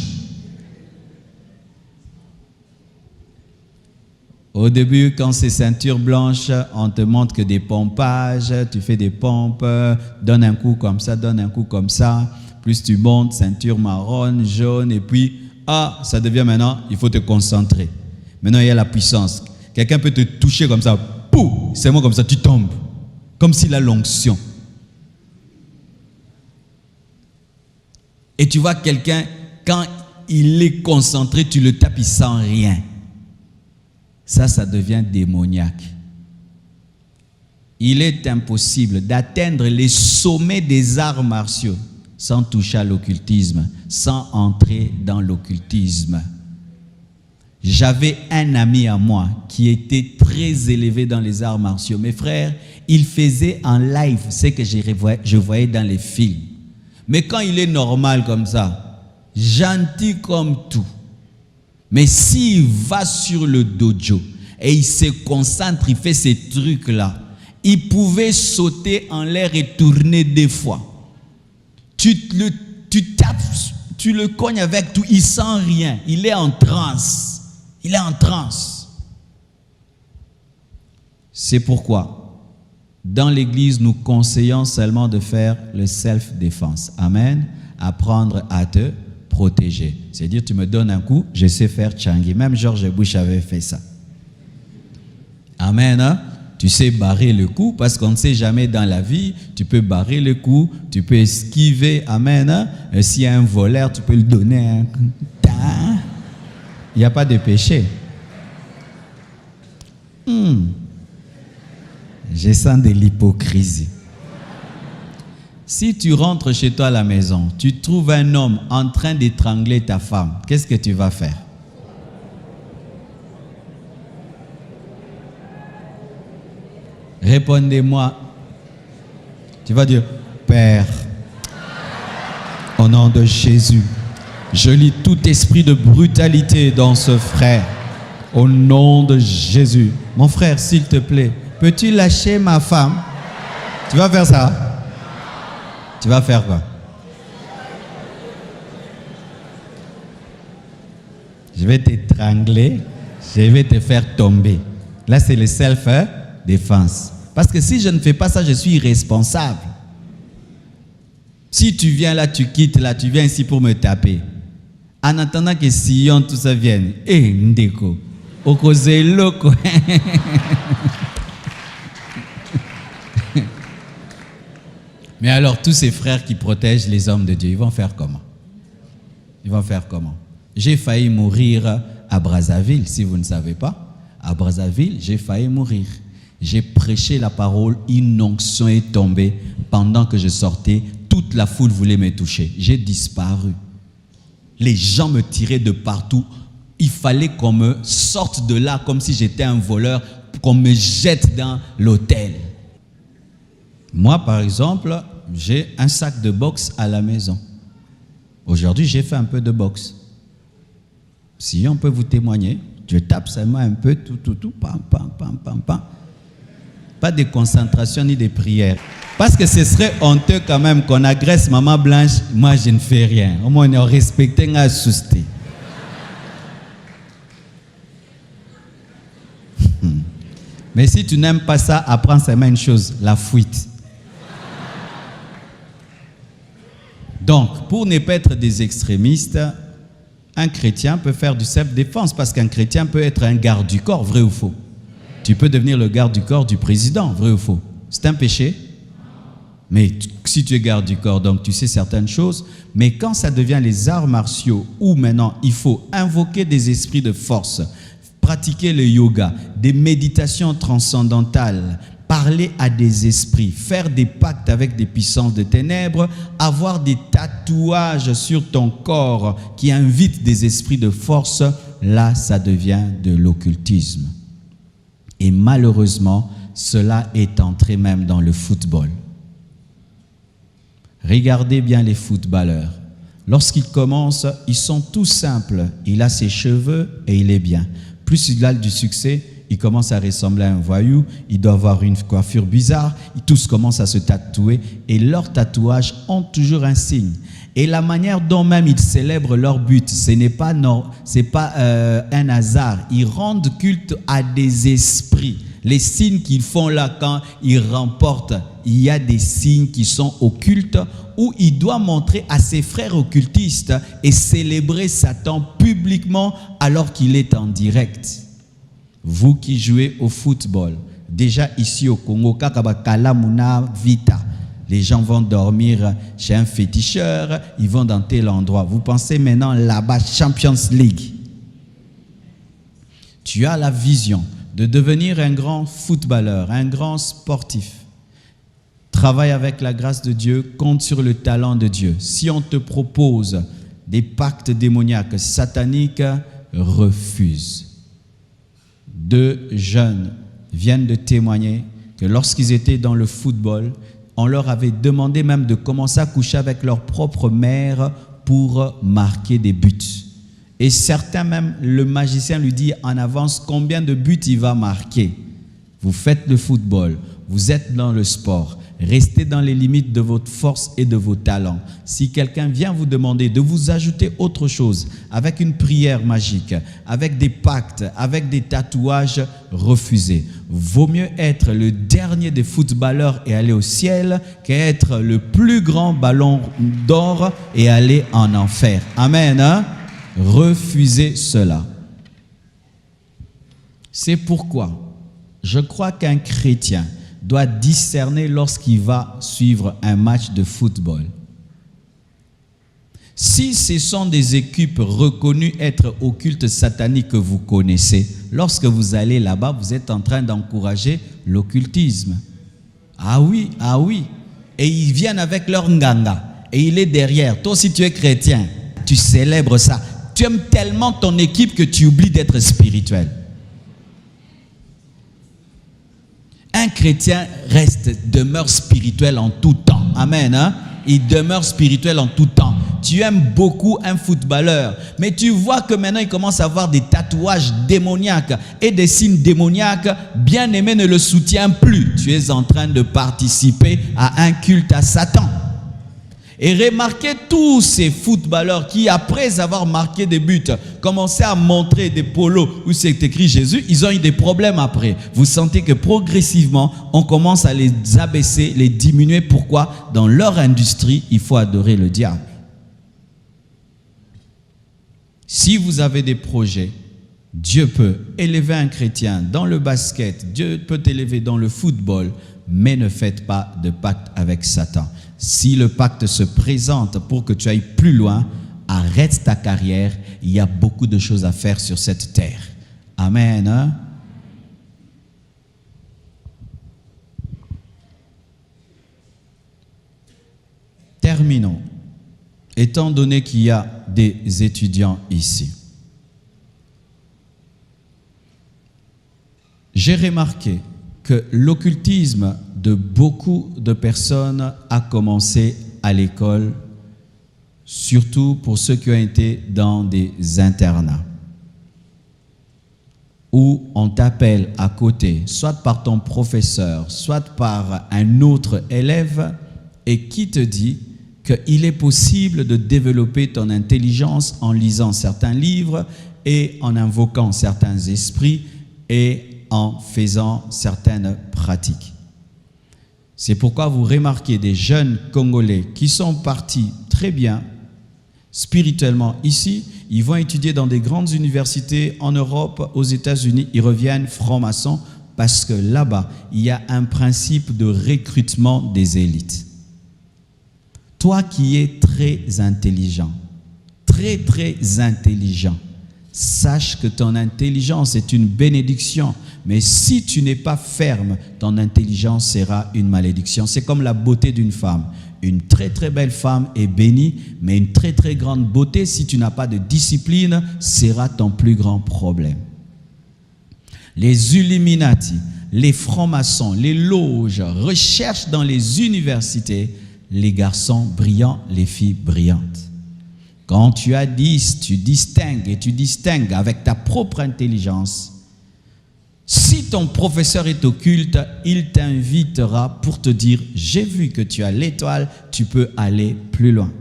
Au début, quand c'est ceinture blanche, on te montre que des pompages, tu fais des pompes, donne un coup comme ça, donne un coup comme ça. Plus tu montes, ceinture marron, jaune, et puis, ça devient maintenant, il faut te concentrer. Maintenant, il y a la puissance. Quelqu'un peut te toucher comme ça, pouf, c'est moi comme ça, tu tombes. Comme s'il a l'onction. Et tu vois quelqu'un, quand il est concentré, tu le tapes, il ne sent rien. Ça devient démoniaque. Il est impossible d'atteindre les sommets des arts martiaux sans toucher à l'occultisme, sans entrer dans l'occultisme. J'avais un ami à moi qui était très élevé dans les arts martiaux. Mes frères, il faisait en live ce que je voyais dans les films. Mais quand il est normal comme ça, gentil comme tout, mais s'il va sur le dojo et il se concentre, il fait ces trucs-là, il pouvait sauter en l'air et tourner des fois. Tu tapes, tu le cognes avec tout, il sent rien, il est en transe. Il est en transe. C'est pourquoi, dans l'église, nous conseillons seulement de faire le self-défense. Amen. Apprendre à te protéger. C'est-à-dire, tu me donnes un coup, je sais faire Changi. Même George Bush avait fait ça. Amen. Hein? Tu sais barrer le coup, parce qu'on ne sait jamais dans la vie, tu peux barrer le coup, tu peux esquiver. Amen. Hein? Et s'il y a un voleur, tu peux le donner un coup. Il n'y a pas de péché. Je sens de l'hypocrisie. Si tu rentres chez toi à la maison, tu trouves un homme en train d'étrangler ta femme, qu'est-ce que tu vas faire? Répondez-moi. Tu vas dire, Père, au nom de Jésus, je lis tout esprit de brutalité dans ce frère. Au nom de Jésus. Mon frère, s'il te plaît, peux-tu lâcher ma femme? Tu vas faire ça? Tu vas faire quoi? Je vais t'étrangler, je vais te faire tomber. Là, c'est le self-défense. Parce que si je ne fais pas ça, je suis irresponsable. Si tu viens là, tu quittes là, tu viens ici pour me taper. En attendant que Sion, tout ça vienne. Ndeko. Okoze loko. Mais alors, tous ces frères qui protègent les hommes de Dieu, ils vont faire comment? Ils vont faire comment? J'ai failli mourir à Brazzaville, si vous ne savez pas. À Brazzaville, j'ai failli mourir. J'ai prêché la parole, une onction est tombée. Pendant que je sortais, toute la foule voulait me toucher. J'ai disparu. Les gens me tiraient de partout. Il fallait qu'on me sorte de là comme si j'étais un voleur, qu'on me jette dans l'hôtel. Moi, par exemple, j'ai un sac de boxe à la maison. Aujourd'hui, j'ai fait un peu de boxe. Si on peut vous témoigner, je tape seulement un peu, tout, pam, pam, pam, pam, pam. Pas de concentration ni de prière. Parce que ce serait honteux quand même qu'on agresse maman Blanche, moi je ne fais rien. Au moins on respecte un souci. Mais si tu n'aimes pas ça, apprends seulement une chose, la fuite. Donc, pour ne pas être des extrémistes, un chrétien peut faire du self-défense parce qu'un chrétien peut être un garde du corps, vrai ou faux? Tu peux devenir le garde du corps du président, vrai ou faux? C'est un péché? Mais si tu es garde du corps, donc tu sais certaines choses. Mais quand ça devient les arts martiaux, où maintenant il faut invoquer des esprits de force, pratiquer le yoga, des méditations transcendantales, parler à des esprits, faire des pactes avec des puissances de ténèbres, avoir des tatouages sur ton corps qui invitent des esprits de force, là ça devient de l'occultisme. Et malheureusement, cela est entré même dans le football. Regardez bien les footballeurs. Lorsqu'ils commencent, ils sont tout simples. Il a ses cheveux et il est bien. Plus il a du succès, il commence à ressembler à un voyou. Il doit avoir une coiffure bizarre. Tous commencent à se tatouer. Et leurs tatouages ont toujours un signe. Et la manière dont même ils célèbrent leur but, ce n'est pas, un hasard. Ils rendent culte à des esprits. Les signes qu'ils font là quand ils remportent, il y a des signes qui sont occultes où il doit montrer à ses frères occultistes et célébrer Satan publiquement alors qu'il est en direct. Vous qui jouez au football, déjà ici au Congo, Kalamuna Vita, les gens vont dormir chez un féticheur, ils vont dans tel endroit. Vous pensez maintenant là-bas, Champions League. Tu as la vision de devenir un grand footballeur, un grand sportif. Travaille avec la grâce de Dieu, compte sur le talent de Dieu. Si on te propose des pactes démoniaques, sataniques, refuse. 2 jeunes viennent de témoigner que lorsqu'ils étaient dans le football, on leur avait demandé même de commencer à coucher avec leur propre mère pour marquer des buts. Et certains même, le magicien lui dit en avance combien de buts il va marquer. Vous faites le football, vous êtes dans le sport. Restez dans les limites de votre force et de vos talents. Si quelqu'un vient vous demander de vous ajouter autre chose, avec une prière magique, avec des pactes, avec des tatouages, refusez. Vaut mieux être le dernier des footballeurs et aller au ciel qu'être le plus grand ballon d'or et aller en enfer. Amen. Hein? Refusez cela. C'est pourquoi je crois qu'un chrétien doit discerner lorsqu'il va suivre un match de football. Si ce sont des équipes reconnues être au culte satanique que vous connaissez, lorsque vous allez là-bas, vous êtes en train d'encourager l'occultisme. Ah oui. Et ils viennent avec leur nganga. Et il est derrière. Toi, si tu es chrétien, tu célèbres ça. Tu aimes tellement ton équipe que tu oublies d'être spirituel. Un chrétien demeure spirituel en tout temps. Amen. Hein? Il demeure spirituel en tout temps. Tu aimes beaucoup un footballeur, mais tu vois que maintenant il commence à avoir des tatouages démoniaques et des signes démoniaques. Bien-aimé ne le soutient plus. Tu es en train de participer à un culte à Satan. Et remarquez tous ces footballeurs qui, après avoir marqué des buts, commençaient à montrer des polos où c'est écrit Jésus, ils ont eu des problèmes après. Vous sentez que progressivement, on commence à les abaisser, les diminuer. Pourquoi? Dans leur industrie, il faut adorer le diable. Si vous avez des projets, Dieu peut élever un chrétien dans le basket, Dieu peut t'élever dans le football, mais ne faites pas de pacte avec Satan. Si le pacte se présente pour que tu ailles plus loin, arrête ta carrière. Il y a beaucoup de choses à faire sur cette terre. Amen. Hein? Terminons. Étant donné qu'il y a des étudiants ici, j'ai remarqué que l'occultisme de beaucoup de personnes a commencé à l'école, surtout pour ceux qui ont été dans des internats, où on t'appelle à côté, soit par ton professeur, soit par un autre élève, et qui te dit qu'il est possible de développer ton intelligence en lisant certains livres et en invoquant certains esprits et en faisant certaines pratiques. C'est pourquoi vous remarquez des jeunes Congolais qui sont partis très bien spirituellement ici, ils vont étudier dans des grandes universités en Europe, aux États-Unis, ils reviennent francs-maçons parce que là-bas, il y a un principe de recrutement des élites. Toi qui es très intelligent, très intelligent, sache que ton intelligence est une bénédiction. Mais si tu n'es pas ferme, ton intelligence sera une malédiction. C'est comme la beauté d'une femme. Une très belle femme est bénie, mais une très grande beauté, si tu n'as pas de discipline, sera ton plus grand problème. Les Illuminati, les francs-maçons, les loges recherchent dans les universités les garçons brillants, les filles brillantes. Quand tu as 10, tu distingues et tu distingues avec ta propre intelligence. Si ton professeur est occulte, il t'invitera pour te dire « J'ai vu que tu as l'étoile, tu peux aller plus loin ».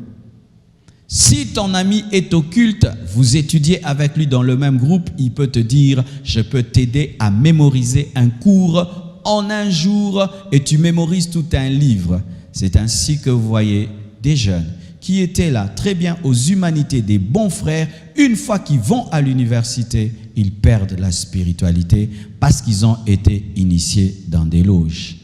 Si ton ami est occulte, vous étudiez avec lui dans le même groupe, il peut te dire « Je peux t'aider à mémoriser un cours en un jour et tu mémorises tout un livre ». C'est ainsi que vous voyez des jeunes qui étaient là très bien aux humanités, des bons frères, une fois qu'ils vont à l'université, ils perdent la spiritualité parce qu'ils ont été initiés dans des loges.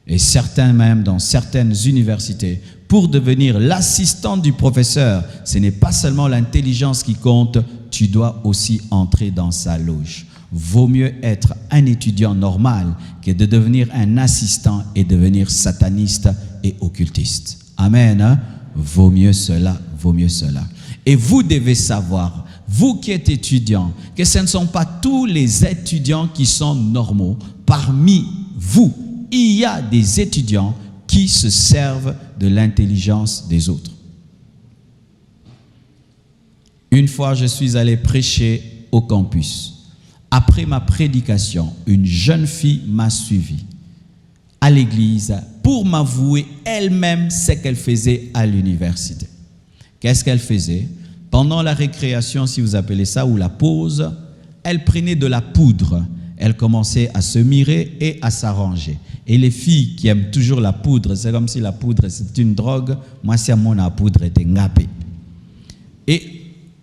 Et certains même dans certaines universités, pour devenir l'assistant du professeur, ce n'est pas seulement l'intelligence qui compte, tu dois aussi entrer dans sa loge. Vaut mieux être un étudiant normal que de devenir un assistant et devenir sataniste et occultiste. Amen. Vaut mieux cela, vaut mieux cela. Et vous devez savoir, vous qui êtes étudiants, que ce ne sont pas tous les étudiants qui sont normaux. Parmi vous, il y a des étudiants qui se servent de l'intelligence des autres. Une fois, je suis allé prêcher au campus. Après ma prédication, une jeune fille m'a suivi à l'église pour m'avouer elle-même ce qu'elle faisait à l'université. Qu'est-ce qu'elle faisait? Pendant la récréation, si vous appelez ça, ou la pause, elle prenait de la poudre. Elle commençait à se mirer et à s'arranger. Et les filles qui aiment toujours la poudre, c'est comme si la poudre c'est une drogue. Moi, si à mon la poudre était ngapé. Et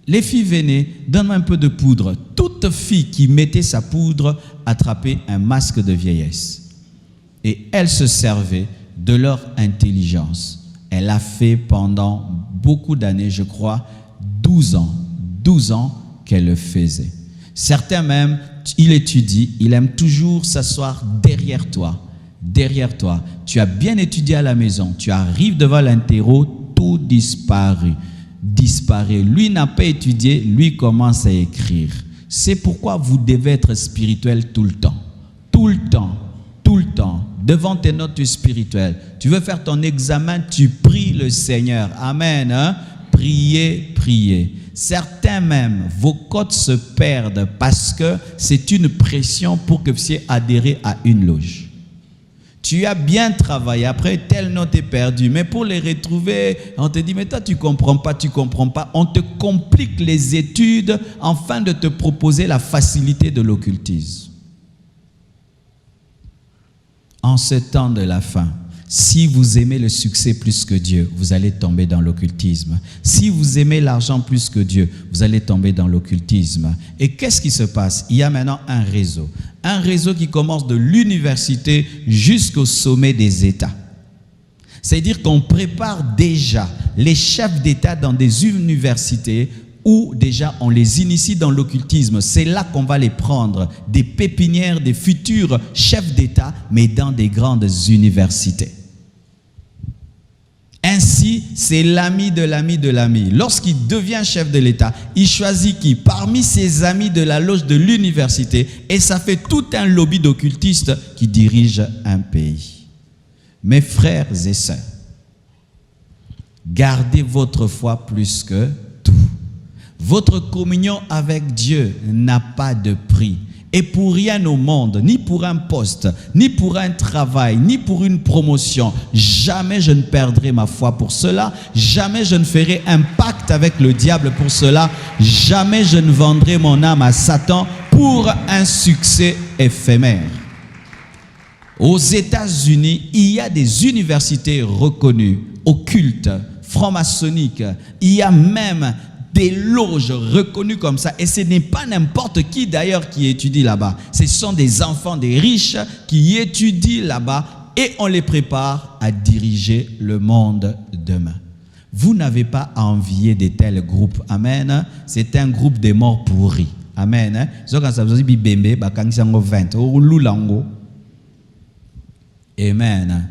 les filles venaient, donne-moi un peu de poudre. Toute fille qui mettait sa poudre attrapait un masque de vieillesse. Et elle se servait de leur intelligence. Elle a fait pendant beaucoup d'années, je crois, 12 ans qu'elle le faisait. Certains même, il étudie, il aime toujours s'asseoir derrière toi. Derrière toi. Tu as bien étudié à la maison, tu arrives devant l'interro, tout disparaît. Lui n'a pas étudié, lui commence à écrire. C'est pourquoi vous devez être spirituel tout le temps. Tout le temps. Tout le temps. Devant tes notes spirituelles. Tu veux faire ton examen, tu pries le Seigneur. Amen. Hein? Priez. Certains même, vos cotes se perdent parce que c'est une pression pour que vous puissiez adhérer à une loge. Tu as bien travaillé, après telle note est perdue, mais pour les retrouver, on te dit, mais toi tu comprends pas. On te complique les études afin de te proposer la facilité de l'occultisme. En ce temps de la fin, si vous aimez le succès plus que Dieu, vous allez tomber dans l'occultisme. Si vous aimez l'argent plus que Dieu, vous allez tomber dans l'occultisme. Et qu'est-ce qui se passe? Il y a maintenant un réseau. Un réseau qui commence de l'université jusqu'au sommet des États. C'est-à-dire qu'on prépare déjà les chefs d'État dans des universités où déjà on les initie dans l'occultisme. C'est là qu'on va les prendre, des pépinières, des futurs chefs d'État, mais dans des grandes universités. Ainsi, c'est l'ami de l'ami de l'ami. Lorsqu'il devient chef de l'État, il choisit qui? Parmi ses amis de la loge de l'université, et ça fait tout un lobby d'occultistes qui dirige un pays. Mes frères et sœurs, gardez votre foi plus que tout. Votre communion avec Dieu n'a pas de prix. Et pour rien au monde, ni pour un poste, ni pour un travail, ni pour une promotion, jamais je ne perdrai ma foi pour cela, jamais je ne ferai un pacte avec le diable pour cela, jamais je ne vendrai mon âme à Satan pour un succès éphémère. Aux États-Unis, il y a des universités reconnues, occultes, franc-maçonniques, il y a même des loges reconnues comme ça. Et ce n'est pas n'importe qui d'ailleurs qui étudie là-bas. Ce sont des enfants des riches qui étudient là-bas et on les prépare à diriger le monde demain. Vous n'avez pas à envier de tels groupes. Amen. C'est un groupe des morts pourris. Amen. Amen.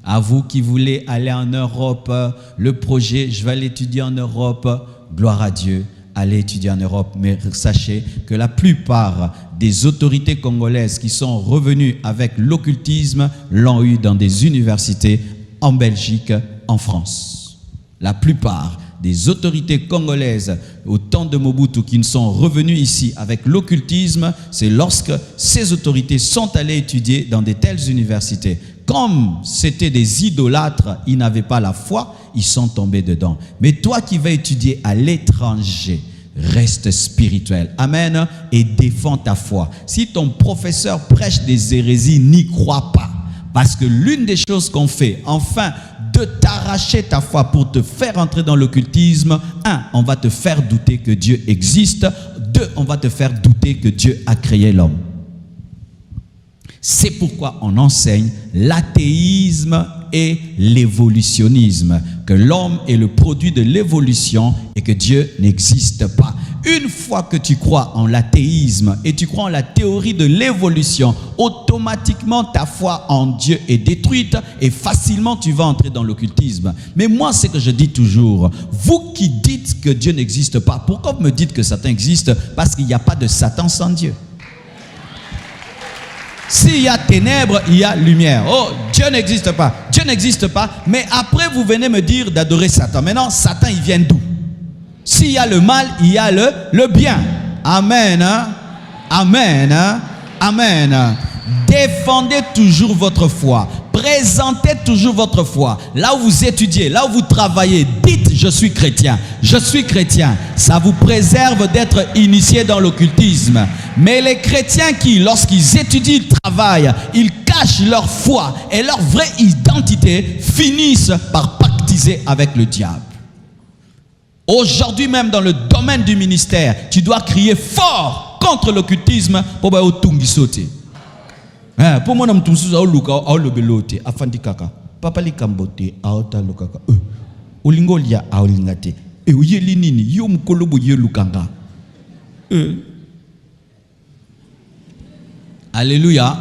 À vous qui voulez aller en Europe, le projet, je vais l'étudier en Europe. Gloire à Dieu, allez étudier en Europe, mais sachez que la plupart des autorités congolaises qui sont revenues avec l'occultisme l'ont eu dans des universités en Belgique, en France. La plupart des autorités congolaises au temps de Mobutu qui ne sont revenues ici avec l'occultisme, c'est lorsque ces autorités sont allées étudier dans de telles universités. Comme c'était des idolâtres, ils n'avaient pas la foi, ils sont tombés dedans. Mais toi qui vas étudier à l'étranger, reste spirituel. Amen. Et défends ta foi. Si ton professeur prêche des hérésies, n'y crois pas. Parce que l'une des choses qu'on fait, enfin, de t'arracher ta foi pour te faire entrer dans l'occultisme, 1, on va te faire douter que Dieu existe. 2, on va te faire douter que Dieu a créé l'homme. C'est pourquoi on enseigne l'athéisme et l'évolutionnisme, que l'homme est le produit de l'évolution et que Dieu n'existe pas. Une fois que tu crois en l'athéisme et tu crois en la théorie de l'évolution, automatiquement ta foi en Dieu est détruite et facilement tu vas entrer dans l'occultisme. Mais moi, c'est que je dis toujours, vous qui dites que Dieu n'existe pas, pourquoi vous me dites que Satan existe? Parce qu'il n'y a pas de Satan sans Dieu. S'il y a ténèbres, il y a lumière. Oh, Dieu n'existe pas. Dieu n'existe pas. Mais après, vous venez me dire d'adorer Satan. Maintenant, Satan, il vient d'où? S'il y a le mal, il y a le bien. Amen. Hein? Amen. Hein? Amen. Défendez toujours votre foi. Présentez toujours votre foi. Là où vous étudiez, là où vous travaillez, dites « je suis chrétien ». Je suis chrétien. Ça vous préserve d'être initié dans l'occultisme. Mais les chrétiens qui, lorsqu'ils étudient, ils travaillent, ils cachent leur foi et leur vraie identité, finissent par pactiser avec le diable. Aujourd'hui même dans le domaine du ministère, tu dois crier fort contre l'occultisme pour que tu sautes. Pour moi, je suis belote, afandi kaka, papa li kambote, aota lukaka, olingolia aolingate, oyeli nini, yo mkolobo ye lukanga. Alléluia.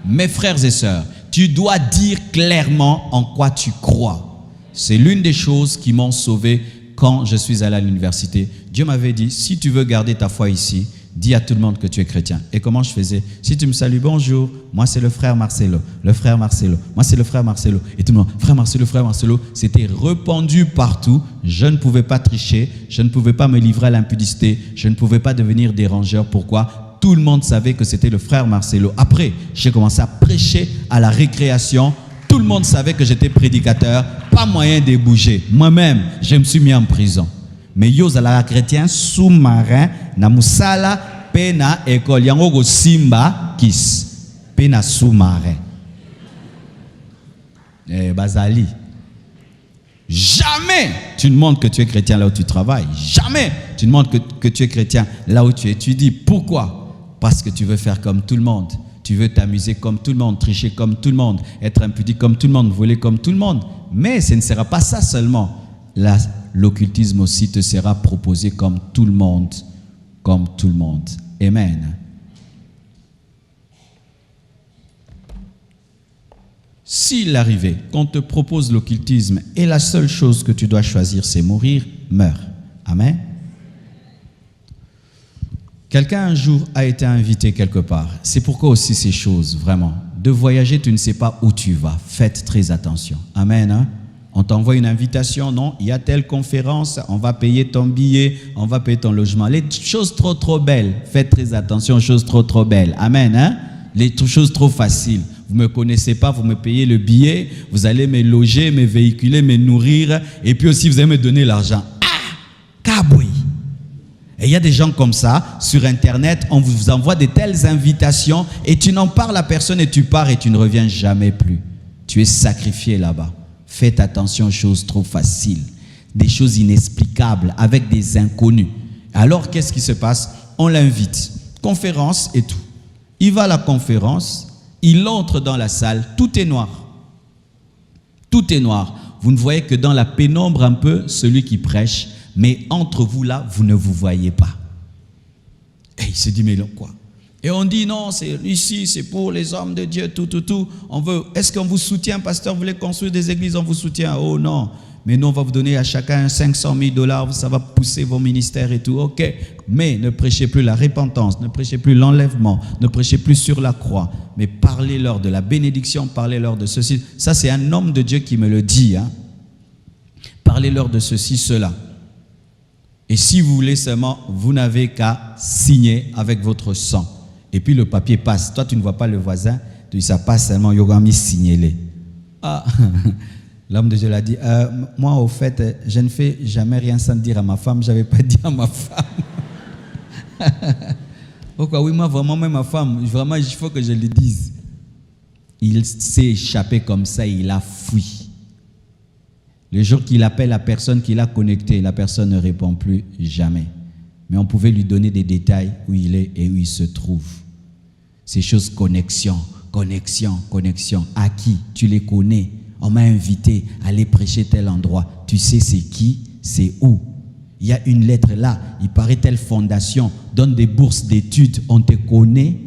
Mes frères et sœurs, tu dois dire clairement en quoi tu crois. C'est l'une des choses qui m'ont sauvé quand je suis allé à l'université. Dieu m'avait dit, si tu veux garder ta foi ici, dis à tout le monde que tu es chrétien. Et comment je faisais? Si tu me salues, bonjour, moi c'est le frère Marcelo, le frère Marcelo, moi c'est le frère Marcelo. Et tout le monde, frère Marcelo, c'était répandu partout. Je ne pouvais pas tricher, je ne pouvais pas me livrer à l'impudicité, je ne pouvais pas devenir dérangeur. Pourquoi? Tout le monde savait que c'était le frère Marcelo. Après, j'ai commencé à prêcher à la récréation. Tout le monde savait que j'étais prédicateur, pas moyen de bouger. Moi-même, je me suis mis en prison. Mais yo zala chrétien sous-marin na musala pena école yango go simba kis pena sous-marin. Bazali. Jamais tu ne montres que tu es chrétien là où tu travailles. Jamais tu ne montres que tu es chrétien là où tu étudies. Pourquoi? Parce que tu veux faire comme tout le monde. Tu veux t'amuser comme tout le monde, tricher comme tout le monde, être impudique comme tout le monde, voler comme tout le monde. Mais ce ne sera pas ça seulement. L'occultisme aussi te sera proposé comme tout le monde. Comme tout le monde. Amen. S'il arrivait qu'on te propose l'occultisme et la seule chose que tu dois choisir c'est mourir, meurs. Amen. Quelqu'un un jour a été invité quelque part. C'est pourquoi aussi ces choses, vraiment. De voyager, tu ne sais pas où tu vas. Faites très attention. Amen. Hein? On t'envoie une invitation, non, il y a telle conférence, on va payer ton billet, on va payer ton logement. Les choses trop belles, faites très attention aux choses trop belles. Amen. Hein? Les choses trop faciles. Vous ne me connaissez pas, vous me payez le billet, vous allez me loger, me véhiculer, me nourrir, et puis aussi vous allez me donner l'argent. Ah, kaboui. Et il y a des gens comme ça, sur Internet, on vous envoie de telles invitations, et tu n'en parles à personne, et tu pars, et tu ne reviens jamais plus. Tu es sacrifié là-bas. Faites attention aux choses trop faciles, des choses inexplicables, avec des inconnus. Alors, qu'est-ce qui se passe? On l'invite, conférence et tout. Il va à la conférence, il entre dans la salle, tout est noir. Tout est noir. Vous ne voyez que dans la pénombre un peu celui qui prêche, mais entre vous là, vous ne vous voyez pas. Et il se dit, mais quoi? Et on dit, non, c'est ici, c'est pour les hommes de Dieu, tout. On veut, est-ce qu'on vous soutient, pasteur? Vous voulez construire des églises, on vous soutient? Oh non. Mais nous, on va vous donner à chacun 500 000 $, ça va pousser vos ministères et tout. Ok. Mais ne prêchez plus la repentance, ne prêchez plus l'enlèvement, ne prêchez plus sur la croix. Mais parlez-leur de la bénédiction, parlez-leur de ceci. Ça, c'est un homme de Dieu qui me le dit. Hein. Parlez-leur de ceci, cela. Et si vous voulez seulement, vous n'avez qu'à signer avec votre sang. Et puis le papier passe. Toi, tu ne vois pas le voisin. Tu dis, ça passe seulement, Yogami signez-les. Ah, l'homme de Dieu l'a dit, moi, au fait, je ne fais jamais rien sans dire à ma femme. Je n'avais pas dit à ma femme. Pourquoi? Oui, moi, vraiment, même ma femme, vraiment, il faut que je le dise. Il s'est échappé comme ça, il a fui. Le jour qu'il appelle la personne qu'il a connectée, la personne ne répond plus jamais. Mais on pouvait lui donner des détails où il est et où il se trouve. Ces choses, connexion. À qui? Tu les connais. On m'a invité à aller prêcher tel endroit. Tu sais c'est qui? C'est où? Il y a une lettre là. Il paraît telle fondation donne des bourses d'études. On te connaît?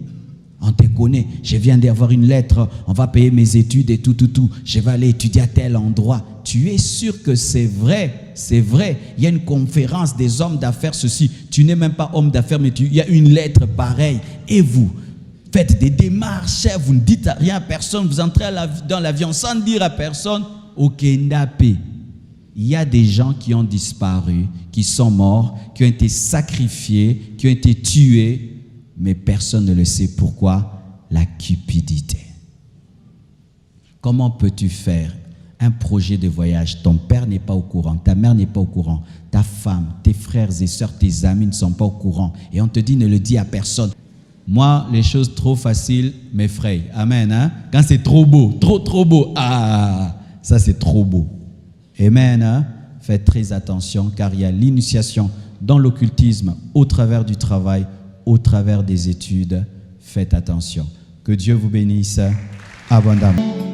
On te connaît. Je viens d'avoir une lettre. On va payer mes études et tout. Je vais aller étudier à tel endroit. Tu es sûr que c'est vrai? C'est vrai. Il y a une conférence des hommes d'affaires, ceci. Tu n'es même pas homme d'affaires, mais il y a une lettre pareille. Et vous? Faites des démarches, vous ne dites rien à personne, vous entrez dans l'avion sans dire à personne, au Kendapé. Il y a des gens qui ont disparu, qui sont morts, qui ont été sacrifiés, qui ont été tués, mais personne ne le sait. Pourquoi? La cupidité. Comment peux-tu faire un projet de voyage? Ton père n'est pas au courant, ta mère n'est pas au courant, ta femme, tes frères et sœurs, tes amis ne sont pas au courant. Et on te dit ne le dis à personne. Moi, les choses trop faciles m'effrayent. Amen. Hein? Quand c'est trop beau, trop beau. Ah, ça c'est trop beau. Amen. Hein? Faites très attention car il y a l'initiation dans l'occultisme au travers du travail, au travers des études. Faites attention. Que Dieu vous bénisse abondamment.